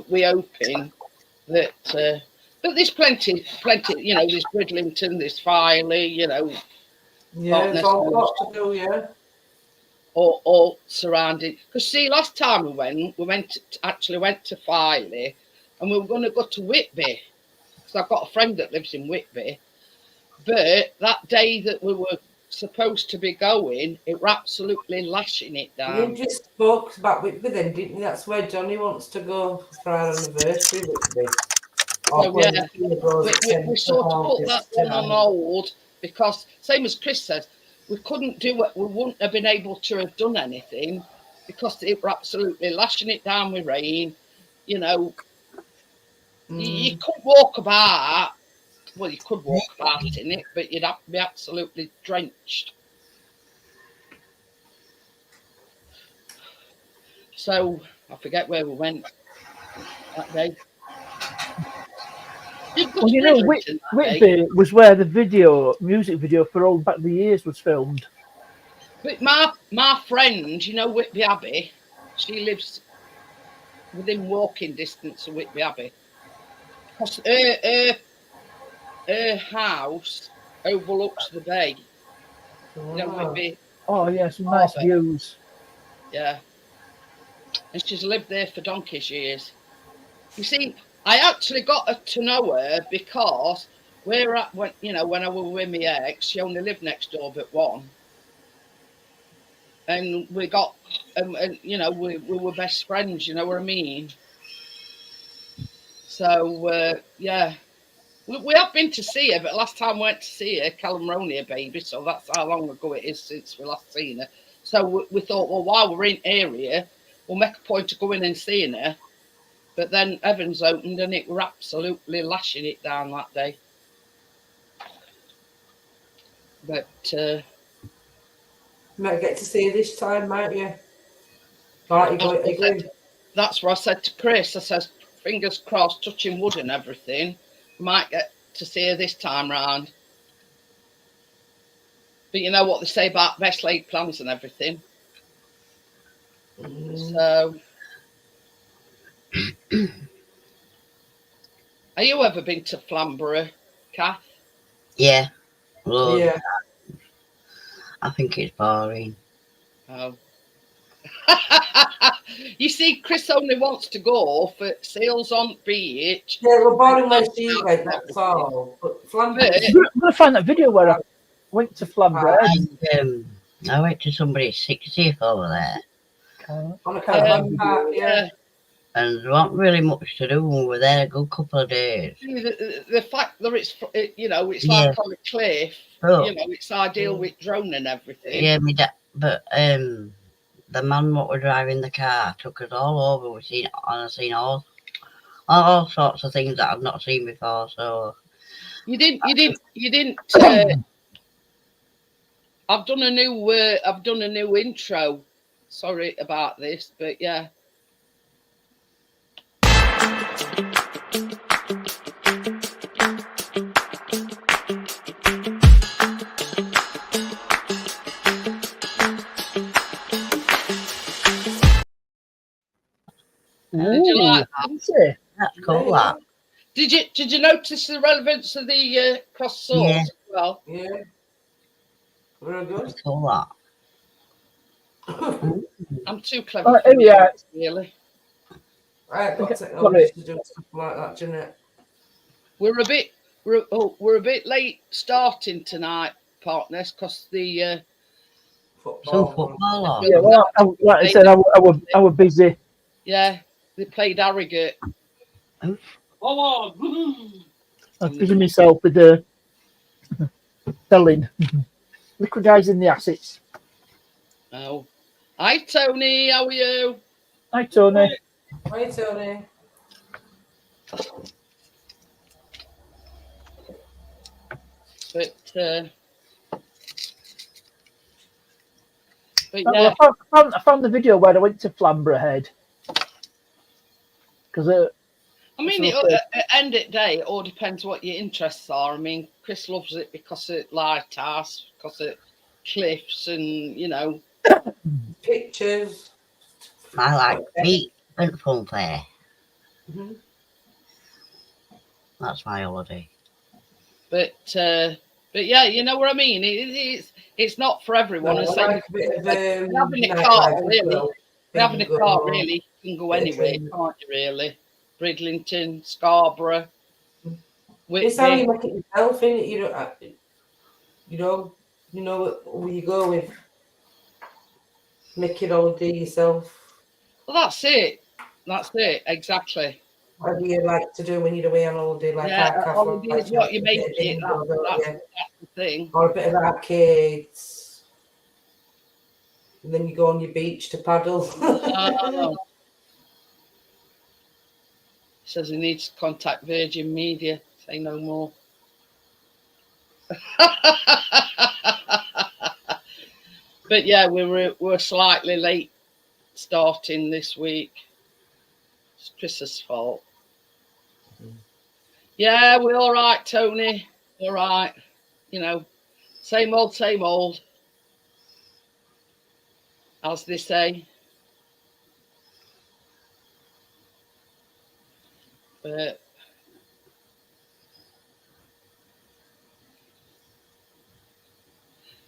we hoping that. But there's plenty. There's Bridlington, there's Filey, Yeah, there's all lots to do, yeah. all surrounding. Because see, last time we went to Filey, and we were going to go to Whitby, because I've got a friend that lives in Whitby. But that day that we were supposed to be going, it were absolutely lashing it down. You just spoke about Whitby then, didn't you? That's where Johnny wants to go for our anniversary, Whitby. So yeah, we sort of put that one on hold because, same as Chris says, we couldn't do it. We wouldn't have been able to have done anything because it were absolutely lashing it down with rain. You couldn't walk about. Well, you could walk about in it, but you'd have to be absolutely drenched. So I forget where we went that day. Well, Whitby was where the music video for Old Back the Years was filmed. But my friend, Whitby Abbey, she lives within walking distance of Whitby Abbey. Because her house overlooks the bay. Whitby. Oh, yeah, some nice views. Yeah. And she's lived there for donkey's years. You see, I actually got to know her because when I was with my ex, she only lived next door but one. and we got, and you know, we were best friends. You know what I mean? So yeah, we have been to see her, but last time we went to see her, Callum Roney a baby, so that's how long ago it is since we last seen her. So we thought, well, while we're in area, we'll make a point of going and seeing her. But then Evans opened and it were absolutely lashing it down that day. But Might get to see her this time, might you? Right, you going? that's what I said to Chris. I says, fingers crossed, touching wood and everything, might get to see her this time round. But you know what they say about best laid plans and everything. So, are you ever been to Flamborough, Kath? Yeah. Lord, Yeah. I think it's boring. Oh. You see, Chris only wants to go for sails on beach. Yeah, we're boring where she went, that's all. But Flamborough. I'm going to find that video where I went to Flamborough. I went to somebody's 60th over there. On a caravan park, yeah. And there wasn't really much to do. We were there a good couple of days. The fact that it's, you know, it's like on a cliff, Oh. you know, it's ideal with drone and everything. Yeah, but the man what were driving the car took us all over. I've seen all sorts of things that I've not seen before. So you didn't. I've done a new intro. Sorry about this, but yeah. Did you like that? That's cool. That. Did you notice the relevance of the cross swords as well? Yeah. Very good. That's cool. That. I'm too clever for you, really. I've got technology to do stuff like that, Jeanette. We're a bit late starting tonight, partners, because the football. Yeah, well, like I said, I was busy. Yeah, they played Harrogate. I was busy myself with selling, liquidizing the assets. Oh, hi Tony, how are you? Hi Tony. Hi Tony. But yeah, I found the video where I went to Flamborough Head. Because I mean, at the end of the day, it all depends what your interests are. I mean, Chris loves it because of lighthouse, because of cliffs, and you know, pictures. I like feet and fun fair. That's my holiday. But yeah, you know what I mean. It's not for everyone. No, like having a car, really. Having a car, really, you can go anywhere, can't you? Really, Bridlington, Scarborough. It's how you make it yourself, innit? You know where you go with. Make it all do yourself. Well, that's it. That's it. Exactly. What do you like to do when you're away on holiday? Like holiday is what you make it. That's the thing. Or a bit of arcades. And then you go on your beach to paddle. Says he needs to contact Virgin Media. Say no more. But yeah, we're slightly late starting this week. It's Chris's fault. Yeah, we're all right, Tony. All right. You know, same old, as they say. But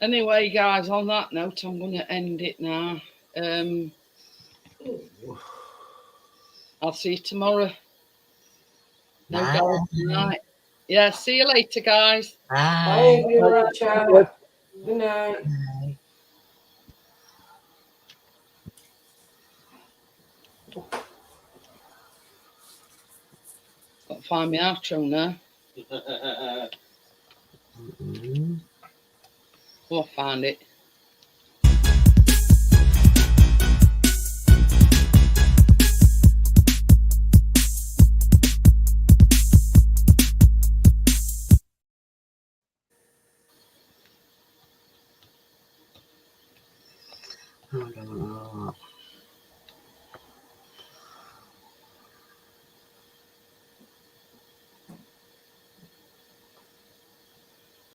anyway, guys, on that note, I'm going to end it now. I'll see you tomorrow. No doubt tonight. Yeah, see you later, guys. Bye. Good night. find my outro now. Mm. Oh, I found it. I don't know.